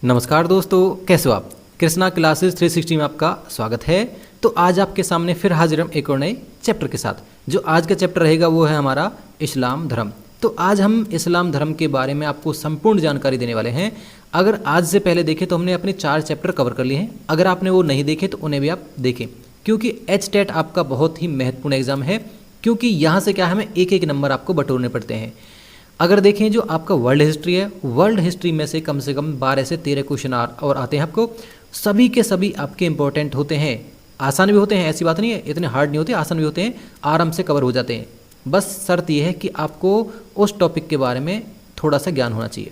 नमस्कार दोस्तों, कैसे हो आप। कृष्णा क्लासेस 360 में आपका स्वागत है। तो आज आपके सामने फिर हाजिर हम एक और नए चैप्टर के साथ। जो आज का चैप्टर रहेगा वो है हमारा इस्लाम धर्म। तो आज हम इस्लाम धर्म के बारे में आपको संपूर्ण जानकारी देने वाले हैं। अगर आज से पहले देखें तो हमने अपने 4 चैप्टर कवर कर लिए हैं। अगर आपने वो नहीं देखे तो उन्हें भी आप देखें, क्योंकि HTET आपका बहुत ही महत्वपूर्ण एग्जाम है। क्योंकि यहाँ से क्या है, हमें एक एक नंबर आपको बटोरने पड़ते हैं। अगर देखें जो आपका वर्ल्ड हिस्ट्री है, वर्ल्ड हिस्ट्री में से कम 12 से 13 क्वेश्चन और आते हैं आपको। सभी के सभी आपके इंपॉर्टेंट होते हैं, आसान भी होते हैं, ऐसी बात नहीं है, इतने हार्ड नहीं होते, आसान भी होते हैं, आराम से कवर हो जाते हैं। बस शर्त यह है कि आपको उस टॉपिक के बारे में थोड़ा सा ज्ञान होना चाहिए।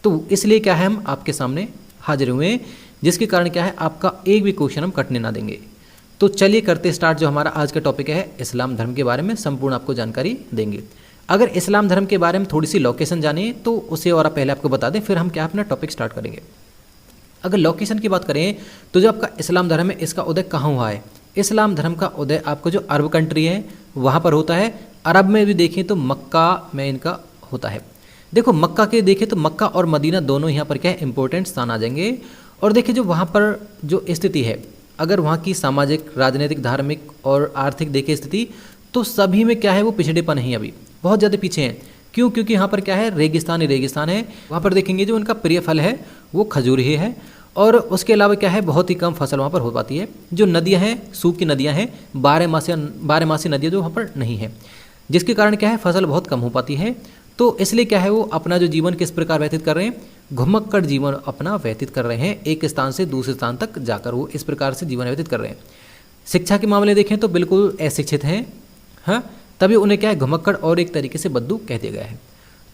तो इसलिए क्या है, हम आपके सामने हाजिर हुए हैं, जिसके कारण क्या है, आपका एक भी क्वेश्चन हम कटने ना देंगे। तो चलिए करते स्टार्ट। जो हमारा आज का टॉपिक है इस्लाम धर्म के बारे में संपूर्ण आपको जानकारी देंगे। अगर इस्लाम धर्म के बारे में थोड़ी सी लोकेशन जानिए तो उसे और पहले आपको बता दें, फिर हम क्या अपना टॉपिक स्टार्ट करेंगे। अगर लोकेशन की बात करें तो जो आपका इस्लाम धर्म है इसका उदय कहाँ हुआ है। इस्लाम धर्म का उदय आपको जो अरब कंट्री है वहाँ पर होता है। अरब में भी देखें तो मक्का में इनका होता है। देखो मक्का के देखें तो मक्का और मदीना दोनों यहाँ पर क्या है, इंपॉर्टेंट स्थान आ जाएंगे। और देखिए जो वहाँ पर जो स्थिति है, अगर वहाँ की सामाजिक, राजनीतिक, धार्मिक और आर्थिक देखें स्थिति, तो सभी में क्या है, वो पिछड़ेपन है, अभी बहुत ज़्यादा पीछे हैं। क्यों? क्योंकि यहाँ पर क्या है, रेगिस्तान ही रेगिस्तान है। वहाँ पर देखेंगे जो उनका प्रिय फल है वो खजूर ही है। और उसके अलावा क्या है, बहुत ही कम फसल वहाँ पर हो पाती है। जो नदियाँ हैं, सूखी नदियाँ हैं, 12 मासी नदियाँ जो वहाँ पर नहीं है, जिसके कारण क्या है, फसल बहुत कम हो पाती है। तो इसलिए क्या है, वो अपना जो जीवन किस प्रकार व्यतीत कर रहे हैं, घुमक्कड़ जीवन अपना व्यतीत कर रहे हैं। एक स्थान से दूसरे स्थान तक जाकर वो इस प्रकार से जीवन व्यतीत कर रहे हैं। शिक्षा के मामले देखें तो बिल्कुल अशिक्षित हैं, हाँ, तभी उन्हें क्या है, घुमक्कड़ और एक तरीके से बद्दू कह दिया गया है।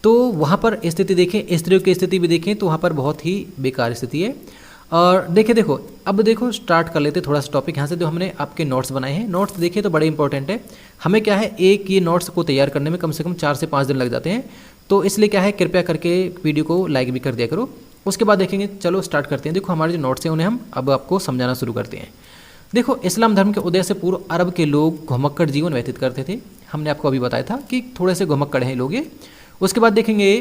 तो वहाँ पर स्थिति देखें, स्त्रियों की स्थिति भी देखें तो वहाँ पर बहुत ही बेकार स्थिति है। और देखो अब देखो स्टार्ट कर लेते थोड़ा सा टॉपिक यहाँ से। जो हमने आपके नोट्स बनाए हैं, नोट्स देखें तो बड़े इंपॉर्टेंट है। हमें क्या है, एक ये नोट्स को तैयार करने में कम से कम 4 से 5 दिन लग जाते हैं। तो इसलिए क्या है, कृपया करके वीडियो को लाइक भी कर दिया करो। उसके बाद देखेंगे, चलो स्टार्ट करते हैं। देखो हमारे जो नोट्स हैं उन्हें हम अब आपको समझाना शुरू करते हैं। देखो इस्लाम धर्म के उदय से पूर्व अरब के लोग घुमक्कड़ जीवन व्यतीत करते थे। हमने आपको अभी बताया था कि थोड़े से घुमक्कड़ हैं लोग ये। उसके बाद देखेंगे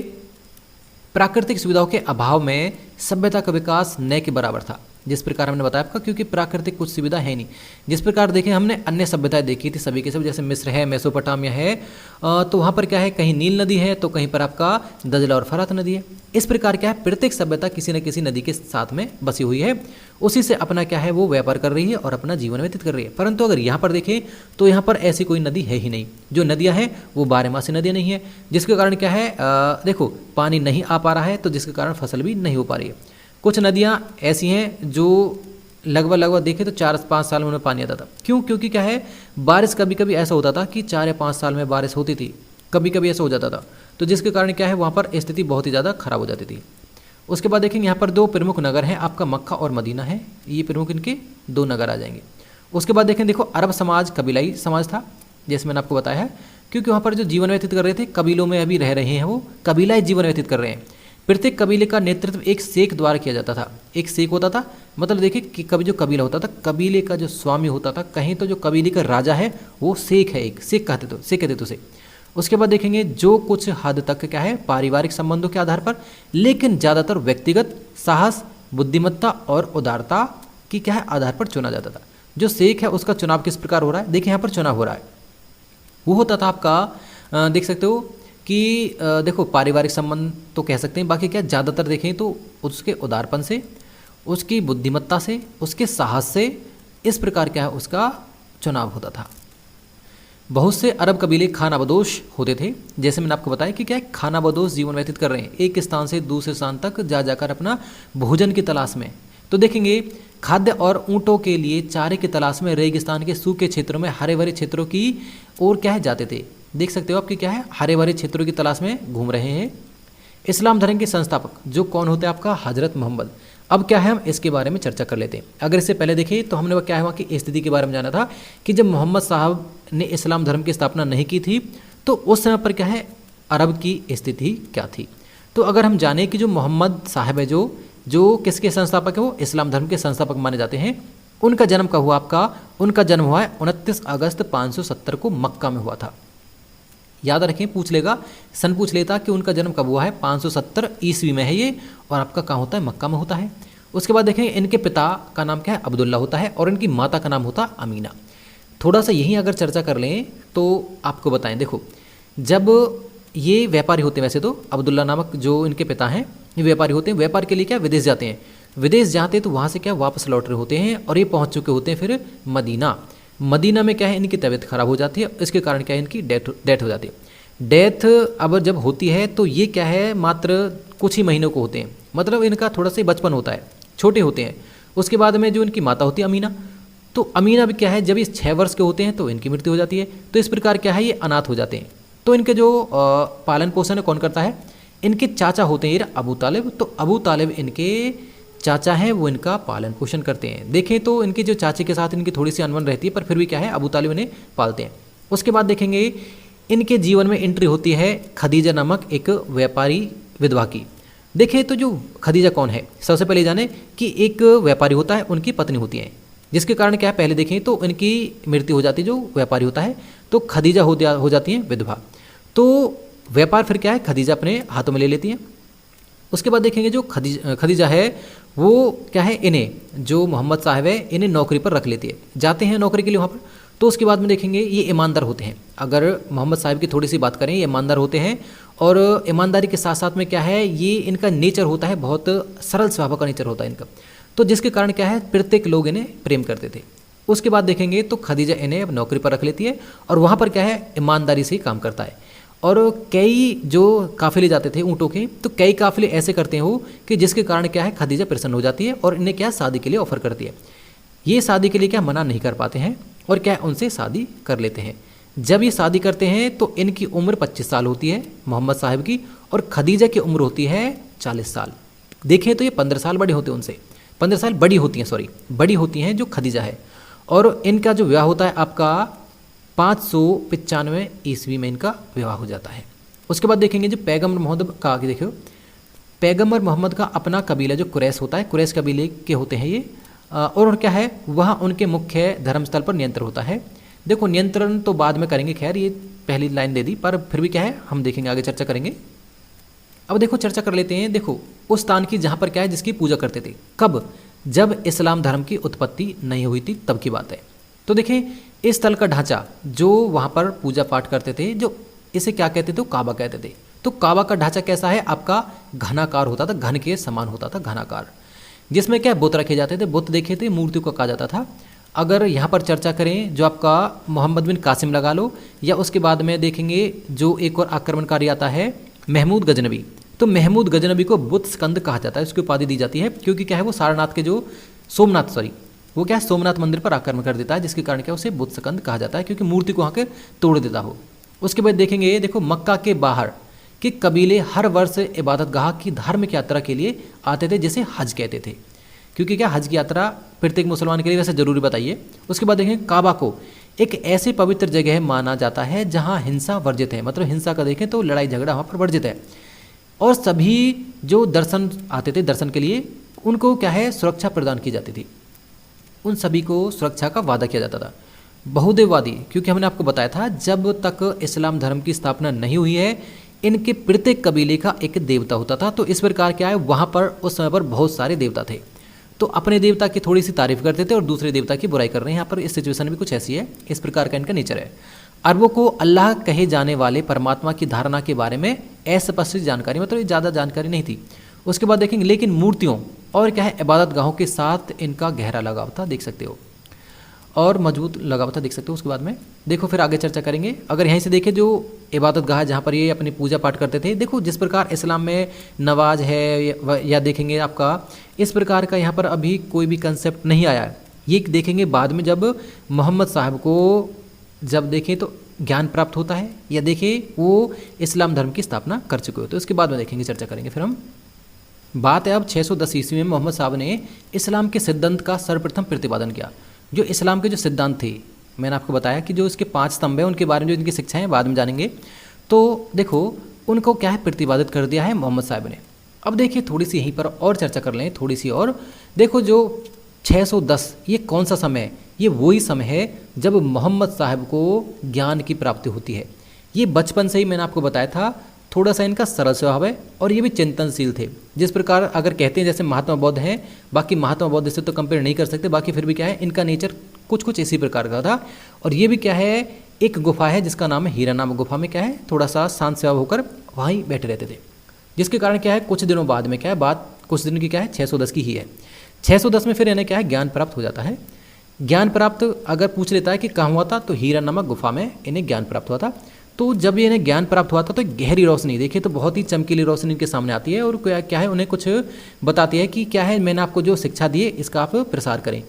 प्राकृतिक सुविधाओं के अभाव में सभ्यता का विकास न के बराबर था। जिस प्रकार हमने बताया आपका, क्योंकि प्राकृतिक कुछ सुविधा है नहीं। जिस प्रकार देखें हमने अन्य सभ्यताएं देखी थी सभी के सब, जैसे मिस्र है, मेसोपोटामिया है, तो वहाँ पर क्या है, कहीं नील नदी है तो कहीं पर आपका दजला और फरात नदी है। इस प्रकार क्या है, प्रत्येक सभ्यता किसी न किसी नदी के साथ में बसी हुई है, उसी से अपना क्या है, वो व्यापार कर रही है और अपना जीवन व्यतीत कर रही है। परंतु अगर यहाँ पर देखें तो यहाँ पर ऐसी कोई नदी है ही नहीं। जो नदियाँ हैं वो 12 मासी नदियाँ नहीं है, जिसके कारण क्या है, देखो पानी नहीं आ पा रहा है, तो जिसके कारण फसल भी नहीं हो पा रही है। कुछ नदियाँ ऐसी हैं जो लगभग देखें तो 4-5 साल में उन्हें पानी आता था। क्यों? क्योंकि क्या है, बारिश कभी कभी ऐसा होता था कि 4 या 5 साल में बारिश होती थी, कभी कभी ऐसा हो जाता था। तो जिसके कारण क्या है, वहाँ पर स्थिति बहुत ही ज़्यादा खराब हो जाती थी। उसके बाद देखेंगे यहाँ पर 2 प्रमुख नगर हैं, आपका मक्का और मदीना है। ये प्रमुख इनके 2 नगर आ जाएंगे। उसके बाद देखें, देखो अरब समाज कबीलाई समाज था, जैसे मैंने आपको बताया है। क्योंकि वहाँ पर जो जीवन व्यतीत कर रहे थे, कबीलों में अभी रह रहे हैं, वो कबीलाई जीवन व्यतीत कर रहे हैं। प्रत्येक कबीले का नेतृत्व एक शेख द्वारा किया जाता था। एक शेख होता था, मतलब देखिए कि कभी जो कबीला होता था, कबीले का जो स्वामी होता था, कहीं तो जो कबीले का राजा है वो शेख है, एक शेख कहते थे उसे। उसके बाद देखेंगे जो कुछ हद तक क्या है, पारिवारिक संबंधों के आधार पर, लेकिन ज़्यादातर व्यक्तिगत साहस, बुद्धिमत्ता और उदारता की क्या है, आधार पर चुना जाता था। जो शेख है उसका चुनाव किस प्रकार हो रहा है, देखिए यहाँ पर चुनाव हो रहा है, वो होता था आपका, देख सकते हो कि देखो पारिवारिक संबंध तो कह सकते हैं, बाकी क्या ज़्यादातर देखें तो उसके उदारपन से, उसकी बुद्धिमत्ता से, उसके साहस से, इस प्रकार क्या है उसका चुनाव होता था। बहुत से अरब कबीले खानाबदोश होते थे। जैसे मैंने आपको बताया कि क्या है, खानाबदोश जीवन व्यतीत कर रहे हैं, एक स्थान से दूसरे स्थान तक जाकर अपना भोजन की तलाश में। तो देखेंगे खाद्य और ऊँटों के लिए चारे की तलाश में रेगिस्तान के सूखे क्षेत्रों में हरे भरे क्षेत्रों की ओर क्या है जाते थे। देख सकते हो आपकी क्या है, हरे भरे क्षेत्रों की तलाश में घूम रहे हैं। इस्लाम धर्म के संस्थापक जो कौन होते हैं, आपका हजरत मोहम्मद। अब क्या है, हम इसके बारे में चर्चा कर लेते हैं। अगर इससे पहले देखें तो हमने वो क्या है, वहाँ की स्थिति के बारे में जाना था कि जब मोहम्मद साहब ने इस्लाम धर्म की स्थापना नहीं की थी तो उस समय पर क्या है, अरब की स्थिति क्या थी। तो अगर हम जाने कि जो मोहम्मद साहब है, जो किसके संस्थापक है, वो इस्लाम धर्म के संस्थापक माने जाते हैं। उनका जन्म कब हुआ, आपका उनका जन्म हुआ है 29 अगस्त 570 को मक्का में हुआ था। याद रखें, पूछ लेगा, सन पूछ लेता कि उनका जन्म कब हुआ है, 570 ईस्वी में है ये, और आपका कहाँ होता है, मक्का में होता है। उसके बाद देखें इनके पिता का नाम क्या है, अब्दुल्ला होता है, और इनकी माता का नाम होता अमीना। थोड़ा सा यहीं अगर चर्चा कर लें तो आपको बताएं, देखो जब ये व्यापारी होते हैं, वैसे तो अब्दुल्ला नामक जो इनके पिता हैं ये व्यापारी होते हैं, व्यापार के लिए क्या विदेश जाते हैं, विदेश जाते हैं तो वहाँ से क्या वापस लौट रहे होते हैं, और ये पहुँच चुके होते हैं फिर मदीना। मदीना में क्या है, इनकी तबीयत खराब हो जाती है, इसके कारण क्या है, इनकी डेथ हो जाती है। डेथ अब जब होती है तो ये क्या है, मात्र कुछ ही महीनों को होते हैं, मतलब इनका थोड़ा सा बचपन होता है, छोटे होते हैं। उसके बाद में जो इनकी माता होती है अमीना, तो अमीना भी क्या है, जब ये 6 वर्ष के होते हैं तो इनकी मृत्यु हो जाती है। तो इस प्रकार क्या है, ये अनाथ हो जाते हैं। तो इनके जो पालन पोषण कौन करता है, इनके चाचा होते हैं अबू तालिब। तो अबू तालिब इनके चाचा हैं, वो इनका पालन पोषण करते हैं। देखें तो इनके जो चाचे के साथ इनकी थोड़ी सी अनबन रहती है, पर फिर भी क्या है, अबू तालिब इन्हें पालते हैं। उसके बाद देखेंगे इनके जीवन में एंट्री होती है खदीजा नामक एक व्यापारी विधवा की। देखें तो जो खदीजा कौन है, सबसे पहले जाने कि एक व्यापारी होता है, उनकी पत्नी होती है, जिसके कारण क्या है, पहले देखें तो इनकी मृत्यु हो जाती है जो व्यापारी होता है, तो खदीजा हो जाती है विधवा। तो व्यापार फिर क्या है, खदीजा अपने हाथों में ले लेती हैं। उसके बाद देखेंगे जो खदीजा है वो क्या है, इन्हें जो मोहम्मद साहब है इन्हें नौकरी पर रख लेती है, जाते हैं नौकरी के लिए वहाँ पर। तो उसके बाद में देखेंगे ये ईमानदार होते हैं। अगर मोहम्मद साहब की थोड़ी सी बात करें, ये ईमानदार होते हैं, और ईमानदारी के साथ साथ में क्या है, ये इनका नेचर होता है, बहुत सरल स्वभाव का नेचर होता है इनका, तो जिसके कारण क्या है, प्रत्येक लोग इन्हें प्रेम करते थे। उसके बाद देखेंगे तो खदीजा इन्हें अब नौकरी पर रख लेती है, और वहाँ पर क्या है, ईमानदारी से ही काम करता है। और कई जो काफिले जाते थे ऊँटों के, तो कई काफिले ऐसे करते हैं वो कि जिसके कारण क्या है, खदीजा प्रसन्न हो जाती है और इन्हें क्या शादी के लिए ऑफर करती है। ये शादी के लिए क्या मना नहीं कर पाते हैं, और क्या उनसे शादी कर लेते हैं। जब ये शादी करते हैं तो इनकी उम्र 25 साल होती है मोहम्मद साहब की, और खदीजा की उम्र होती है 40 साल। देखें तो ये 15 साल बड़े होते हैं उनसे, 15 साल बड़ी होती हैं, बड़ी होती हैं जो खदीजा है। और इनका जो विवाह होता है आपका 595 ईस्वी में इनका विवाह हो जाता है। उसके बाद देखेंगे जो पैगम्बर मोहम्मद का, आगे देखो पैगम्बर मोहम्मद का अपना कबीला जो कुरैश होता है, कुरैश कबीले के होते हैं ये, और क्या है, वहाँ उनके मुख्य धर्मस्थल पर नियंत्रण होता है। देखो नियंत्रण तो बाद में करेंगे, खैर ये पहली लाइन दे दी, पर फिर भी क्या है, हम देखेंगे आगे चर्चा करेंगे। अब देखो चर्चा कर लेते हैं, देखो उस स्थान की जहाँ पर क्या है, जिसकी पूजा करते थे। कब, जब इस्लाम धर्म की उत्पत्ति नहीं हुई थी तब की बात है। तो देखें इस स्थल का ढांचा जो वहाँ पर पूजा पाठ करते थे, जो इसे क्या कहते थे, काबा कहते थे। तो काबा का ढांचा कैसा है आपका, घनाकार होता था, घन के समान होता था, घनाकार, जिसमें क्या बुत रखे जाते थे। बुत देखे थे, मूर्तियों को कहा जाता था। अगर यहाँ पर चर्चा करें जो आपका मोहम्मद बिन कासिम लगा लो, या उसके बाद में देखेंगे जो एक और आक्रमणकारी आता है महमूद गजनबी, तो महमूद गजनबी को बुत स्कंद कहा जाता है, उसकी उपाधि दी जाती है, क्योंकि क्या है वो सारनाथ के जो वो क्या है सोमनाथ मंदिर पर आक्रमण कर देता है, जिसके कारण क्या उसे बुत स्कंद कहा जाता है, क्योंकि मूर्ति को वहाँ के तोड़ देता हो। उसके बाद देखेंगे देखो मक्का के बाहर के कबीले हर वर्ष इबादत गाह की धार्मिक यात्रा के लिए आते थे, जिसे हज कहते थे, क्योंकि क्या हज की यात्रा प्रत्येक मुसलमान के लिए वैसे जरूरी बताइए। उसके बाद देखें काबा को एक ऐसी पवित्र जगह माना जाता है जहाँ हिंसा वर्जित है, मतलब हिंसा का देखें तो लड़ाई झगड़ा वहाँ पर वर्जित है, और सभी जो दर्शन आते थे दर्शन के लिए उनको क्या है सुरक्षा प्रदान की जाती थी, उन सभी को सुरक्षा का वादा किया जाता था। बहुदेववादी, क्योंकि हमने आपको बताया था जब तक इस्लाम धर्म की स्थापना नहीं हुई है इनके प्रत्येक कबीले का एक देवता होता था। तो इस प्रकार क्या है वहाँ पर उस समय पर बहुत सारे देवता थे, तो अपने देवता की थोड़ी सी तारीफ करते थे और दूसरे देवता की बुराई कर रहे हैं। यहाँ पर इस सिचुएशन भी कुछ ऐसी है, इस प्रकार का इनका नेचर है। अरबों को अल्लाह कहे जाने वाले परमात्मा की धारणा के बारे में अस्पष्ट जानकारी, मतलब ज़्यादा जानकारी नहीं थी। उसके बाद देखेंगे लेकिन मूर्तियों और क्या है इबादत गाहों के साथ इनका गहरा लगाव था, देख सकते हो, और मजबूत लगाव था, देख सकते हो। उसके बाद में देखो फिर आगे चर्चा करेंगे। अगर यहीं से देखें जो इबादत गाह जहाँ पर ये अपनी पूजा पाठ करते थे, देखो जिस प्रकार इस्लाम में नवाज है या देखेंगे आपका इस प्रकार का यहाँ पर अभी कोई भी कंसेप्ट नहीं आया है। ये देखेंगे बाद में जब मोहम्मद साहब को जब देखें तो ज्ञान प्राप्त होता है, या देखें वो इस्लाम धर्म की स्थापना कर चुके हो, तो इसके बाद में देखेंगे चर्चा करेंगे। फिर हम बात है अब 610 ईस्वी में मोहम्मद साहब ने इस्लाम के सिद्धांत का सर्वप्रथम प्रतिपादन किया। जो इस्लाम के जो सिद्धांत थे, मैंने आपको बताया कि जो इसके 5 स्तंभ हैं उनके बारे में जो इनकी शिक्षा है बाद में जानेंगे। तो देखो उनको क्या है प्रतिपादित कर दिया है मोहम्मद साहब ने। अब देखिए थोड़ी सी यहीं पर और चर्चा कर लें, थोड़ी सी और। देखो जो 610 ये कौन सा समय है, ये वही समय है जब मोहम्मद साहब को ज्ञान की प्राप्ति होती है। ये बचपन से ही मैंने आपको बताया था, थोड़ा सा इनका सरल स्वभाव है और ये भी चिंतनशील थे। जिस प्रकार अगर कहते हैं जैसे महात्मा बुद्ध हैं, बाकी महात्मा बुद्ध से तो कंपेयर नहीं कर सकते, बाकी फिर भी क्या है इनका नेचर कुछ कुछ इसी प्रकार का था। और ये भी क्या है, एक गुफा है जिसका नाम है हीरा नामक गुफा में क्या है थोड़ा सा शांत स्वभाव होकर वहीं बैठे रहते थे, जिसके कारण क्या है कुछ दिनों बाद में क्या है, बात कुछ दिन की क्या है 610 की ही है। 610 में फिर इन्हें क्या है ज्ञान प्राप्त हो जाता है। ज्ञान प्राप्त अगर पूछ लेता है कि कहाँ हुआ था, तो हीरा नामक गुफा में इन्हें ज्ञान प्राप्त हुआ था। तो जब इन्हें ज्ञान प्राप्त हुआ था तो गहरी रोशनी, देखिए तो बहुत ही चमकीली रोशनी इनके सामने आती है और क्या है उन्हें कुछ बताती है कि क्या है मैंने आपको जो शिक्षा दी है इसका आप प्रसार करें।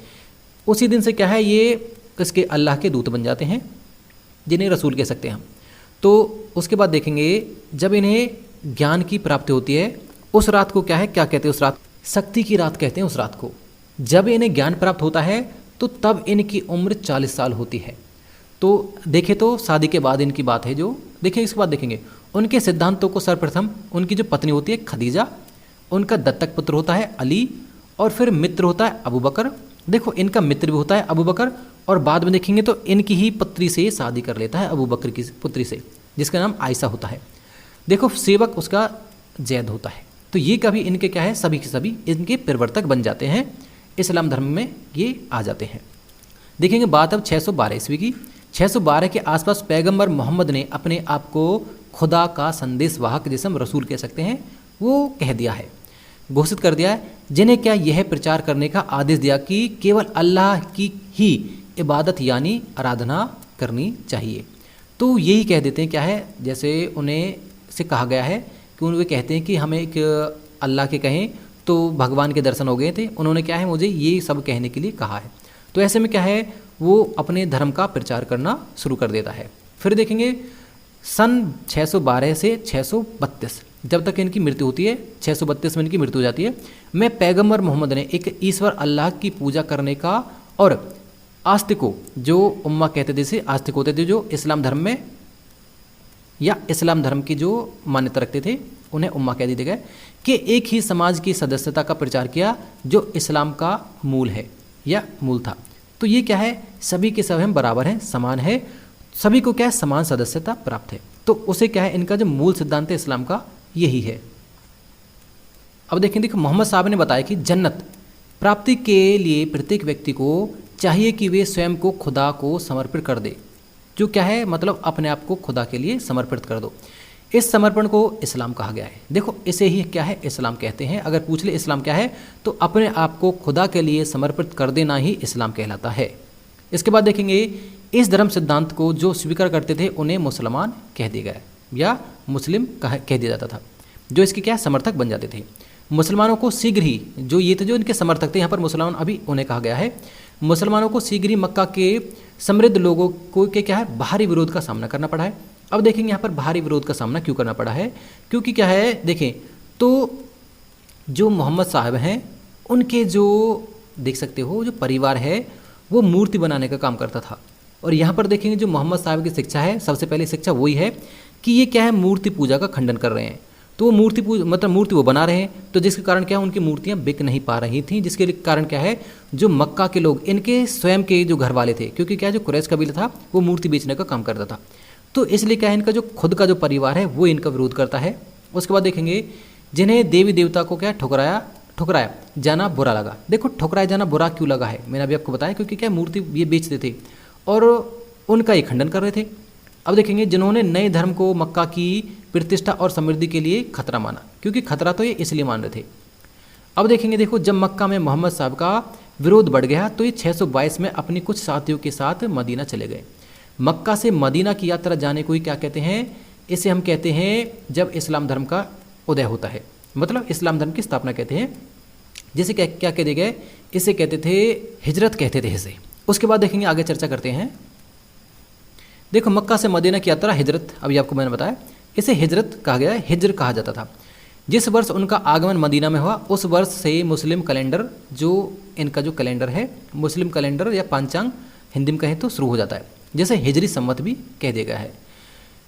उसी दिन से क्या है ये इसके अल्लाह के दूत बन जाते हैं, जिन्हें रसूल कह सकते हैं हम। तो उसके बाद देखेंगे जब इन्हें ज्ञान की प्राप्ति होती है उस रात को क्या है, क्या कहते हैं उस रात, शक्ति की रात कहते हैं उस रात को। जब इन्हें ज्ञान प्राप्त होता है तो तब इनकी उम्र 40 साल होती है। तो देखें तो शादी के बाद इनकी बात है जो देखें, इसके बाद देखेंगे उनके सिद्धांतों को सर्वप्रथम उनकी जो पत्नी होती है खदीजा, उनका दत्तक पुत्र होता है अली, और फिर मित्र होता है अबू बकर। देखो इनका मित्र भी होता है अबू बकर, और बाद में देखेंगे तो इनकी ही पुत्री से शादी कर लेता है अबू बकर की पुत्री से, जिसका नाम आयशा होता है। देखो सेवक उसका जैद होता है। तो ये कभी इनके क्या है सभी के सभी इनके प्रवर्तक बन जाते हैं, इस्लाम धर्म में ये आ जाते हैं। देखेंगे बात अब 612 ईस्वी की। 612 के आसपास पैगंबर मोहम्मद ने अपने आप को खुदा का संदेश वाहक, जिसे हम रसूल कह सकते हैं, वो कह दिया है, घोषित कर दिया है, जिन्हें क्या यह प्रचार करने का आदेश दिया कि केवल अल्लाह की ही इबादत यानी आराधना करनी चाहिए। तो यही कह देते हैं क्या है, जैसे उन्हें से कहा गया है कि उन्हें कहते हैं कि हमें एक अल्लाह के कहें तो भगवान के दर्शन हो गए थे, उन्होंने क्या है मुझे ये सब कहने के लिए कहा है। तो ऐसे में क्या है वो अपने धर्म का प्रचार करना शुरू कर देता है। फिर देखेंगे सन 612 से 632 जब तक इनकी मृत्यु होती है, 632 में इनकी मृत्यु हो जाती है, में पैगंबर मोहम्मद ने एक ईश्वर अल्लाह की पूजा करने का और आस्तिकों, जो उम्मा कहते थे, जैसे आस्तिक होते थे जो इस्लाम धर्म में या इस्लाम धर्म की जो मान्यता रखते थे, उन्हें उम्मा कह दिए गए, कि एक ही समाज की सदस्यता का प्रचार किया जो इस्लाम का मूल है या मूल था। तो ये क्या है, सभी के सब हम बराबर हैं, समान है, सभी को क्या है समान सदस्यता प्राप्त है। तो उसे क्या है इनका जो मूल सिद्धांत है इस्लाम का यही है। अब देखो मोहम्मद साहब ने बताया कि जन्नत प्राप्ति के लिए प्रत्येक व्यक्ति को चाहिए कि वे स्वयं को खुदा को समर्पित कर दे, जो क्या है मतलब अपने आप को खुदा के लिए समर्पित कर दो। इस समर्पण को इस्लाम कहा गया है। देखो इसे ही क्या है इस्लाम कहते हैं। अगर पूछ ले इस्लाम क्या है, तो अपने आप को खुदा के लिए समर्पित कर देना ही इस्लाम कहलाता है। इसके बाद देखेंगे इस धर्म सिद्धांत को जो स्वीकार करते थे उन्हें मुसलमान कह दिया गया या मुस्लिम कह दिया जाता था, जो इसके क्या समर्थक बन जाते थे। मुसलमानों को शीघ्र ही जो ये थे जो इनके समर्थक थे, यहाँ पर मुसलमान अभी उन्हें कहा गया है, मुसलमानों को शीघ्र ही मक्का के समृद्ध लोगों को के क्या है बाहरी विरोध का सामना करना पड़ा है। अब देखेंगे यहाँ पर बाहरी विरोध का सामना क्यों करना पड़ा है, क्योंकि क्या है देखें तो जो मोहम्मद साहब हैं उनके जो देख सकते हो जो परिवार है वो मूर्ति बनाने का काम करता था। और यहाँ पर देखेंगे जो मोहम्मद साहब की शिक्षा है, सबसे पहली शिक्षा वही है कि ये क्या है मूर्ति पूजा का खंडन कर रहे हैं। तो वो मूर्ति मतलब मूर्ति वो बना रहे हैं, तो जिसके कारण क्या है उनकी मूर्तियाँ बिक नहीं पा रही थी, जिसके कारण क्या है जो मक्का के लोग इनके स्वयं के जो घर वाले थे, क्योंकि क्या जो कुरैश कबीला था वो मूर्ति बेचने का काम करता था, तो इसलिए क्या है इनका जो खुद का जो परिवार है वो इनका विरोध करता है। उसके बाद देखेंगे जिन्हें देवी देवता को क्या ठुकराया जाना बुरा लगा। देखो ठुकराया जाना बुरा क्यों लगा है, मैंने अभी आपको बताया, क्योंकि क्या मूर्ति ये बेचते थे और उनका ये खंडन कर रहे थे। अब देखेंगे जिन्होंने नए धर्म को मक्का की प्रतिष्ठा और समृद्धि के लिए खतरा माना, क्योंकि खतरा तो ये इसलिए मान रहे थे। अब देखेंगे देखो जब मक्का में मोहम्मद साहब का विरोध बढ़ गया तो ये 622 में अपनी कुछ साथियों के साथ मदीना चले गए। मक्का से मदीना की यात्रा जाने को ही क्या कहते हैं, इसे हम कहते हैं जब इस्लाम धर्म का उदय होता है, मतलब इस्लाम धर्म की स्थापना कहते हैं, जिसे क्या कहते गए, इसे कहते थे हिजरत कहते थे इसे। उसके बाद देखेंगे आगे चर्चा करते हैं। देखो मक्का से मदीना की यात्रा हिजरत, अभी आपको मैंने बताया इसे हिजरत कहा गया है, हिजर कहा जाता था। जिस वर्ष उनका आगमन मदीना में हुआ उस वर्ष से मुस्लिम कैलेंडर, जो इनका जो कैलेंडर है मुस्लिम कैलेंडर या पंचांग हिंदी में कहें तो शुरू हो जाता है, जैसे हिजरी सम्मत भी कह दिया गया है।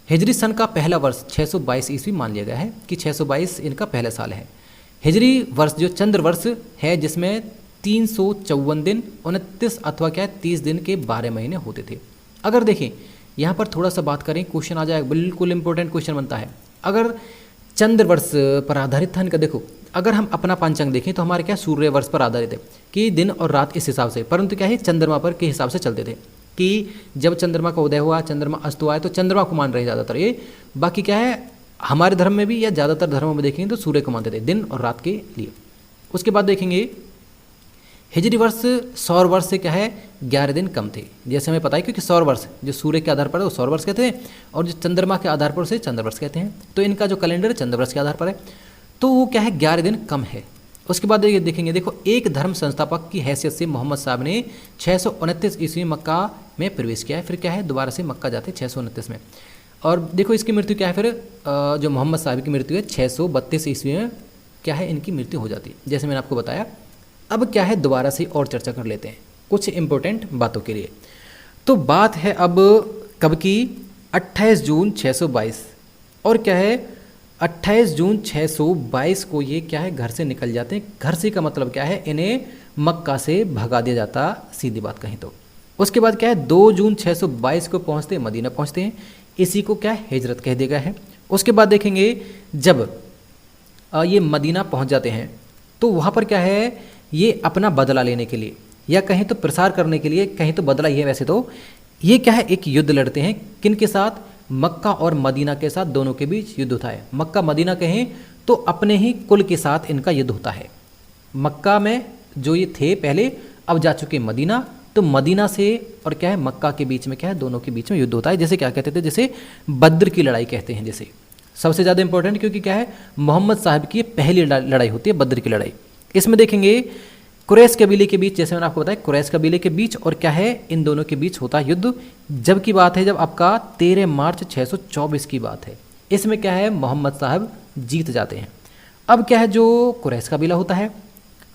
हिजरी सन का पहला वर्ष 622 ईस्वी मान लिया गया है कि 622 इनका पहला साल है। हिजरी वर्ष जो चंद्र वर्ष है जिसमें 354 दिन 29 अथवा क्या 30 दिन के 12 महीने होते थे। अगर देखें यहाँ पर थोड़ा सा बात करें, क्वेश्चन आ जाएगा, बिल्कुल इंपॉर्टेंट क्वेश्चन बनता है। अगर चंद्रवर्ष पर आधारित था इनका, देखो अगर हम अपना पंचांग देखें तो हमारे क्या सूर्य वर्ष पर आधारित है कि दिन और रात इस हिसाब से, परंतु क्या है चंद्रमा पर के हिसाब से चलते थे कि जब चंद्रमा का उदय हुआ, चंद्रमा अस्त हुआ है तो चंद्रमा को मान रहे ज़्यादातर ये। बाकी क्या है हमारे धर्म में भी या ज़्यादातर धर्मों में देखेंगे तो सूर्य को मानते थे दिन और रात के लिए। उसके बाद देखेंगे हिजरी वर्ष सौर वर्ष से क्या है 11 दिन कम थे, जैसे हमें पता है, क्योंकि सौर वर्ष जो सूर्य के आधार पर है वो सौर वर्ष कहते हैं और जो चंद्रमा के आधार पर उसे चंद्रवर्ष कहते हैं। तो इनका जो कैलेंडर है चंद्रवर्ष के आधार पर है, तो वो क्या है 11 दिन कम है। उसके बाद देखेंगे, देखो एक धर्म संस्थापक की हैसियत से मोहम्मद साहब ने 629 ईस्वी मक्का में प्रवेश किया है। फिर क्या है दोबारा से मक्का जाते 629 में। और देखो इसकी मृत्यु क्या है, फिर जो मोहम्मद साहब की मृत्यु है 632 ईस्वी में क्या है इनकी मृत्यु हो जाती है, जैसे मैंने आपको बताया। अब क्या है दोबारा से और चर्चा कर लेते हैं कुछ इंपॉर्टेंट बातों के लिए। तो बात है अब कब की, 28 जून 622। और क्या है 28 जून 622 को ये क्या है घर से निकल जाते हैं। घर से का मतलब क्या है, इन्हें मक्का से भगा दिया जाता, सीधी बात कहीं तो। उसके बाद क्या है 2 जून 622 को पहुँचते मदीना पहुँचते हैं, इसी को क्या है हिजरत कह दिया गया है। उसके बाद देखेंगे जब ये मदीना पहुँच जाते हैं तो वहाँ पर क्या है ये अपना बदला लेने के लिए या कहीं तो प्रसार करने के लिए, कहीं तो बदला ही है वैसे तो, ये क्या है एक युद्ध लड़ते हैं। किन के साथ, मक्का और मदीना के साथ, दोनों के बीच युद्ध होता है। मक्का मदीना कहें तो अपने ही कुल के साथ इनका युद्ध होता है। मक्का में जो ये थे पहले, अब जा चुके मदीना, तो मदीना से और क्या है मक्का के बीच में क्या है दोनों के बीच में युद्ध होता है। जैसे क्या कहते थे, जैसे बद्र की लड़ाई कहते हैं, जैसे सबसे ज़्यादा इंपॉर्टेंट, क्योंकि क्या है मोहम्मद साहब की पहली लड़ाई होती है बद्र की लड़ाई। इसमें देखेंगे कुरैश कबीले के बीच, जैसे मैंने आपको बताया कुरैश कबीले के बीच और क्या है इन दोनों के बीच होता है युद्ध। जब की बात है जब आपका 13 मार्च 624 की बात है। इसमें क्या है मोहम्मद साहब जीत जाते हैं। अब क्या है जो कुरैश कबीला होता है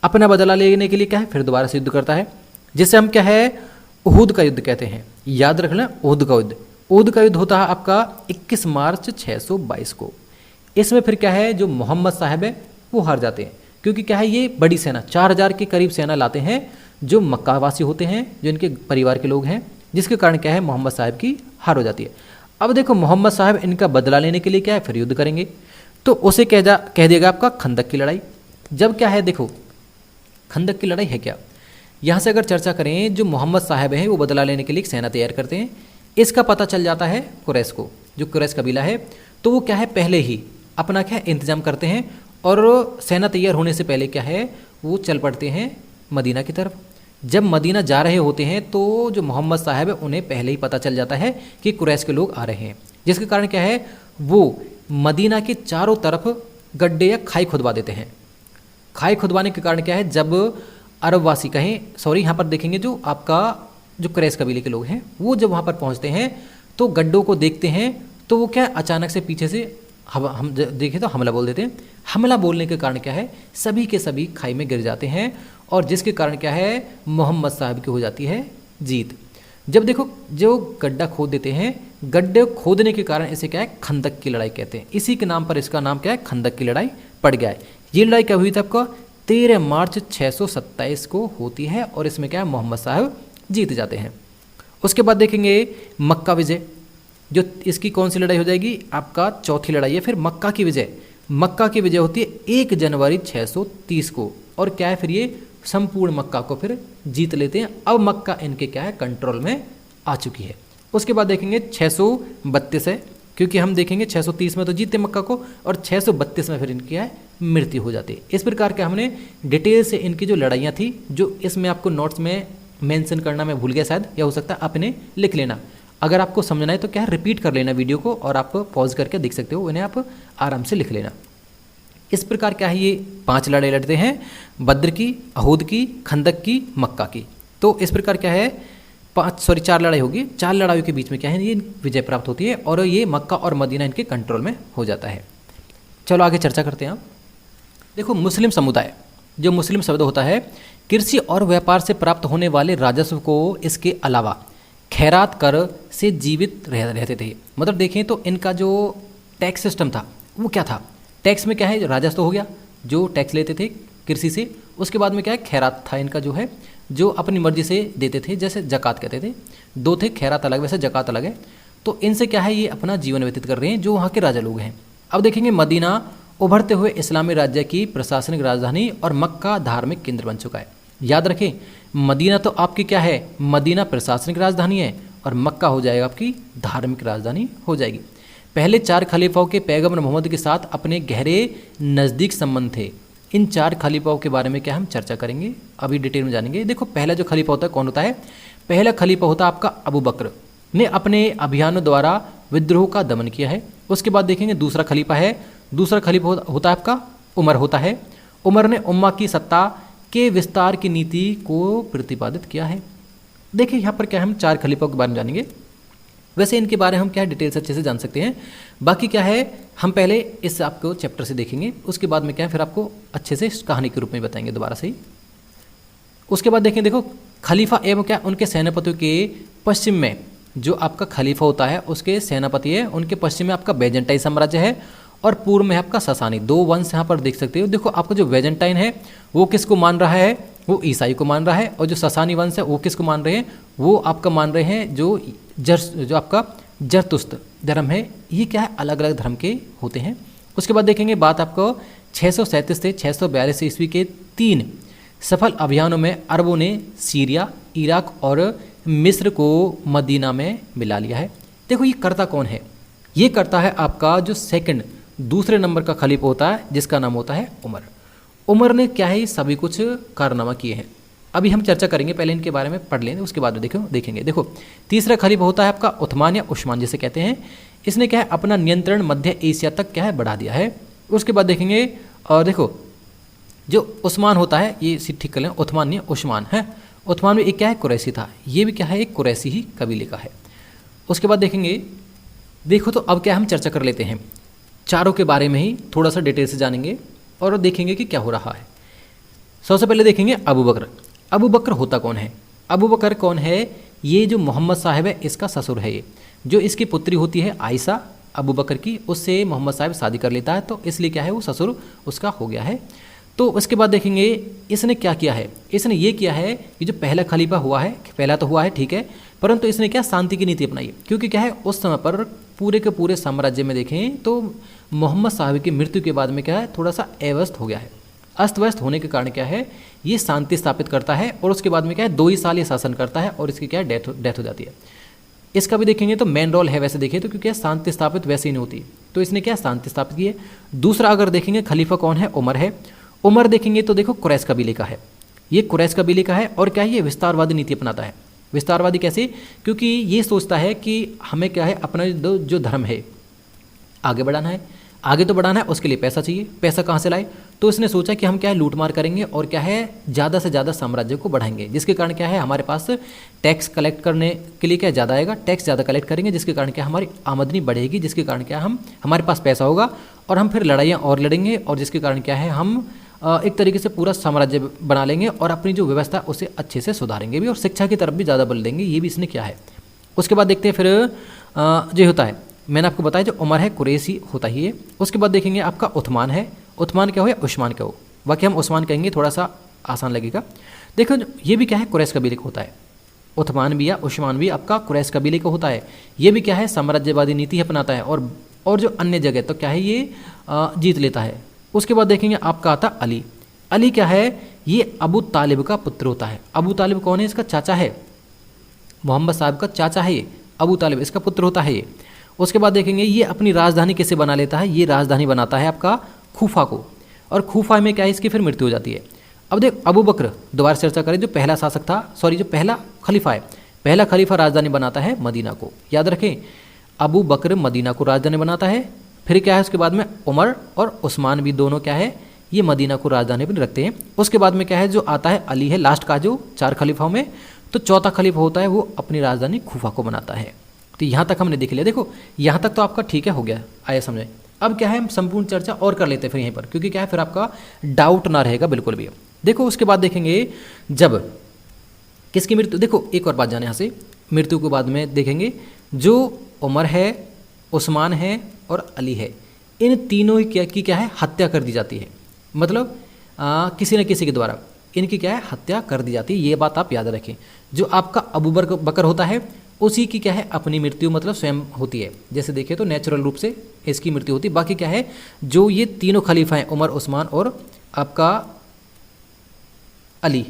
अपना बदला लेने के लिए क्या है फिर दोबारा से युद्ध करता है, जिसे हम क्या है उहुद का युद्ध कहते हैं। याद रख लें उहुद का युद्ध। उहुद का युद्ध होता है आपका 21 मार्च 622 को। इसमें फिर क्या है जो मोहम्मद साहब है वो हार जाते हैं, क्योंकि क्या है ये बड़ी सेना 4000 के करीब सेना लाते हैं जो मक्का वासी होते हैं, जो इनके परिवार के लोग हैं, जिसके कारण क्या है मोहम्मद साहब की हार हो जाती है। अब देखो मोहम्मद साहब इनका बदला लेने के लिए क्या है फिर युद्ध करेंगे, तो उसे कह देगा आपका खंदक की लड़ाई। जब क्या है देखो खंदक की लड़ाई है क्या, यहाँ से अगर चर्चा करें जो मोहम्मद साहब हैं वो बदला लेने के लिए एक सेना तैयार करते हैं। इसका पता चल जाता है कुरैश को, जो कुरैश कबीला है, तो वो क्या है पहले ही अपना क्या है इंतजाम करते हैं और सेना तैयार होने से पहले क्या है वो चल पड़ते हैं मदीना की तरफ। जब मदीना जा रहे होते हैं तो जो मोहम्मद साहब है उन्हें पहले ही पता चल जाता है कि कुरैश के लोग आ रहे हैं, जिसके कारण क्या है वो मदीना के चारों तरफ गड्ढे या खाई खुदवा देते हैं। खाई खुदवाने के कारण क्या है जब अरबवासी कहें, सॉरी यहाँ पर देखेंगे जो आपका जो कुरैश कबीले के लोग हैं वो जब वहाँ पर पहुँचते हैं तो गड्ढों को देखते हैं तो वो क्या अचानक से पीछे से हम देखें तो हमला बोल देते हैं। हमला बोलने के कारण क्या है सभी के सभी खाई में गिर जाते हैं और जिसके कारण क्या है मोहम्मद साहब की हो जाती है जीत। जब देखो जो गड्ढा खोद देते हैं, गड्ढे खोदने के कारण इसे क्या है खंदक की लड़ाई कहते हैं। इसी के नाम पर इसका नाम क्या है खंदक की लड़ाई पड़ गया है। ये लड़ाई कब हुई थी आपको 13 मार्च 627 को होती है और इसमें क्या है मोहम्मद साहब जीत जाते हैं। उसके बाद देखेंगे मक्का विजय, जो इसकी कौन सी लड़ाई हो जाएगी आपका चौथी लड़ाई है। फिर मक्का की विजय, मक्का की विजय होती है 1 जनवरी 630 को और क्या है फिर ये संपूर्ण मक्का को फिर जीत लेते हैं। अब मक्का इनके क्या है कंट्रोल में आ चुकी है। उसके बाद देखेंगे 632 है, क्योंकि हम देखेंगे 630 में तो जीते मक्का को और 632 में फिर इनकी है मृत्यु हो जाती है। इस प्रकार के हमने डिटेल से इनकी जो लड़ाइयाँ थी, जो इसमें आपको नोट्स में मेंशन करना मैं भूल गया शायद, या हो सकता है आप इन्हें लिख लेना। अगर आपको समझना है तो क्या है रिपीट कर लेना वीडियो को और आप पॉज करके देख सकते हो, इन्हें आप आराम से लिख लेना। इस प्रकार क्या है ये 5 लड़ाई लड़ते हैं, बद्र की, अहूद की, खंदक की, मक्का की। तो इस प्रकार क्या है 4 लड़ाई होगी। 4 लड़ाइयों के बीच में क्या है ये विजय प्राप्त होती है और ये मक्का और मदीना इनके कंट्रोल में हो जाता है। चलो आगे चर्चा करते हैं। देखो मुस्लिम समुदाय, जो मुस्लिम शब्द होता है कृषि और व्यापार से प्राप्त होने वाले राजस्व को इसके अलावा खैरात कर से जीवित रहते थे। मतलब देखें तो इनका जो टैक्स सिस्टम था वो क्या था, टैक्स में क्या है राजस्व हो गया जो टैक्स लेते थे कृषि से, उसके बाद में क्या है खैरात था इनका जो है जो अपनी मर्जी से देते थे, जैसे जक़ात कहते थे। 2 थे, खैरात अलग वैसे जक़ात अलग है। तो इनसे क्या है, ये अपना जीवन व्यतीत कर रहे हैं जो वहाँ के राजा लोग हैं। अब देखेंगे मदीना उभरते हुए इस्लामी राज्य की प्रशासनिक राजधानी और मक्का धार्मिक केंद्र बन चुका है। याद रखें, मदीना तो आपकी क्या है, मदीना प्रशासनिक राजधानी है और मक्का हो जाएगा आपकी धार्मिक राजधानी हो जाएगी। पहले 4 खलीफाओं के पैगंबर मोहम्मद के साथ अपने गहरे नज़दीक संबंध थे। इन 4 खलीफाओं के बारे में क्या हम चर्चा करेंगे, अभी डिटेल में जानेंगे। देखो, पहला जो खलीफा होता है कौन होता है, पहला खलीफा होता है आपका अबू बकर ने अपने अभियानों द्वारा विद्रोह का दमन किया है। उसके बाद देखेंगे दूसरा खलीफा है, दूसरा खलीफा होता है आपका उमर होता है। उमर ने उम्मा की सत्ता के विस्तार की नीति को प्रतिपादित किया है। देखिए यहाँ पर क्या है, हम 4 खलीफाओं के बारे में जानेंगे। वैसे इनके बारे में हम क्या डिटेल से अच्छे से जान सकते हैं। बाकी क्या है, हम पहले इस आपको चैप्टर से देखेंगे, उसके बाद में क्या है फिर आपको अच्छे से कहानी के रूप में बताएंगे दोबारा से ही। उसके बाद देखें, देखो खलीफा एवं क्या उनके सेनापतियों के पश्चिम में जो आपका खलीफा होता है उसके सेनापति है, उनके पश्चिम में आपका बैजेंटाइन साम्राज्य है और पूर्व में है आपका ससानी। 2 वंश यहाँ पर देख सकते हो। देखो आपका जो बैजेंटाइन है वो किसको मान रहा है, वो ईसाई को मान रहा है, और जो ससानी वंश है वो किसको मान रहे हैं, वो आपका मान रहे हैं जो आपका जरतुस्त धर्म है। ये क्या है, अलग अलग धर्म के होते हैं। उसके बाद देखेंगे बात आपको 637 से 642 ईस्वी के 3 सफल अभियानों में अरबों ने सीरिया, इराक और मिस्र को मदीना में मिला लिया है। देखो ये करता कौन है, ये करता है आपका जो सेकंड दूसरे नंबर का खलीफा होता है जिसका नाम होता है उमर। उमर ने क्या है सभी कुछ कारनामा किए हैं। अभी हम चर्चा करेंगे, पहले इनके बारे में पढ़ लेंगे उसके बाद में देखेंगे। देखो तीसरा खलीफा होता है आपका उस्मान या उस्मान जिसे कहते हैं। इसने क्या है अपना नियंत्रण मध्य एशिया तक क्या है बढ़ा दिया है। उसके बाद देखेंगे, और देखो जो उस्मान होता है, ये ठीक कर लें, उस्मान नहीं उस्मान है। उस्मान में एक क्या है कुरैशी था, ये भी क्या है एक कुरैशी ही कबीले का है। उसके बाद देखेंगे, देखो तो अब क्या हम चर्चा कर लेते हैं, चारों के बारे में ही थोड़ा सा डिटेल से जानेंगे और देखेंगे कि क्या हो रहा है। सबसे पहले देखेंगे अबू बकर। अबू बकर होता कौन है, अबू बकर कौन है, ये जो मोहम्मद साहब है इसका ससुर है। ये जो इसकी पुत्री होती है आयशा अबू बकर की, उससे मोहम्मद साहब शादी कर लेता है, तो इसलिए क्या है वो ससुर उसका हो गया है। तो उसके बाद देखेंगे इसने क्या किया है, इसने ये किया है कि जो पहला खलीफा हुआ है, पहला तो हुआ है ठीक है, परंतु इसने क्या शांति की नीति अपनाई। क्योंकि क्या है उस समय पर पूरे के पूरे साम्राज्य में देखें तो मोहम्मद साहब की मृत्यु के बाद में क्या है थोड़ा सा अव्यस्त हो गया है। अस्त व्यस्त होने के कारण क्या है ये शांति स्थापित करता है और उसके बाद में क्या है 2 ही साल ये शासन करता है और इसकी क्या है डेथ हो जाती है। इसका भी देखेंगे तो मेन रोल है वैसे देखें तो, क्योंकि शांति स्थापित वैसे ही नहीं होती, तो इसने क्या शांति स्थापित की है। दूसरा अगर देखेंगे खलीफा कौन है, उमर है। उमर देखेंगे तो देखो कुरैश कबीले का है, ये कुरैश कबीले का है और क्या है ये विस्तारवादी नीति अपनाता है। विस्तारवादी कैसे, क्योंकि ये सोचता है कि हमें क्या है अपना जो धर्म है आगे बढ़ाना है, आगे तो बढ़ाना है, उसके लिए पैसा चाहिए। पैसा कहाँ से लाए, तो इसने सोचा कि हम क्या है लूटमार करेंगे और क्या है ज़्यादा से ज़्यादा साम्राज्य को बढ़ाएंगे, जिसके कारण क्या है हमारे पास टैक्स कलेक्ट करने के लिए क्या ज़्यादा आएगा, टैक्स ज़्यादा कलेक्ट करेंगे, जिसके कारण क्या हमारी आमदनी बढ़ेगी, जिसके कारण क्या हमारे पास पैसा होगा और हम फिर लड़ाइयाँ और लड़ेंगे और जिसके कारण क्या है हम एक तरीके से पूरा साम्राज्य बना लेंगे और अपनी जो व्यवस्था है उसे अच्छे से सुधारेंगे भी और शिक्षा की तरफ भी ज़्यादा बल देंगे। ये भी इसने किया है। उसके बाद देखते हैं फिर जो होता है, मैंने आपको बताया जो उमर है कुरैशी होता ही है। उसके बाद देखेंगे आपका उस्मान है। उस्मान क्या हो या उस्मान क्या हो, बाकी हम उस्मान कहेंगे थोड़ा सा आसान लगेगा। देखो ये भी क्या है कुरैश कबीले का होता है। उस्मान भी या उस्मान भी आपका कुरैश कबीले का होता है। ये भी क्या है साम्राज्यवादी नीति अपनाता है और जो अन्य जगह तो क्या है ये जीत लेता है। उसके बाद देखेंगे आपका आता अली। अली क्या है, ये अबू तालिब का पुत्र होता है। अबू तालिब कौन है, इसका चाचा है, मोहम्मद साहब का चाचा है ये, अबू तालिब इसका पुत्र होता है ये। उसके बाद देखेंगे ये अपनी राजधानी कैसे बना लेता है, ये राजधानी बनाता है आपका खूफा को, और खूफा में क्या है इसकी फिर मृत्यु हो जाती है। अब देख अबू बकर दोबारा चर्चा करें, जो पहला शासक था, जो पहला खलीफा है, पहला खलीफा राजधानी बनाता है मदीना को। याद रखें अबू बकर मदीना को राजधानी बनाता है। फिर क्या है उसके बाद में उमर और उस्मान भी दोनों क्या है ये मदीना को राजधानी पर रखते हैं। उसके बाद में क्या है जो आता है अली है लास्ट का जो 4 खलीफाओं में, तो चौथा खलीफा होता है वो अपनी राजधानी खूफा को बनाता है। तो यहाँ तक हमने देख लिया। देखो यहाँ तक तो आपका ठीक है हो गया, आया समझे। अब क्या है हम संपूर्ण चर्चा और कर लेते हैं फिर यहीं पर, क्योंकि क्या है फिर आपका डाउट ना रहेगा बिल्कुल भी। देखो उसके बाद देखेंगे जब किसकी मृत्यु, देखो एक और बात जाने यहाँ से, मृत्यु के बाद में देखेंगे जो उमर है, उस्मान है और अली है, इन तीनों की क्या है हत्या कर दी जाती है। मतलब किसी न किसी के द्वारा इनकी क्या है हत्या कर दी जाती है। ये बात आप याद रखें। जो आपका अबू बकर होता है उसी की क्या है अपनी मृत्यु मतलब स्वयं होती है। जैसे देखें तो नेचुरल रूप से इसकी मृत्यु होती है। बाकी क्या है, जो ये तीनों खलीफा हैं, उमर, उस्मान और आपका अली,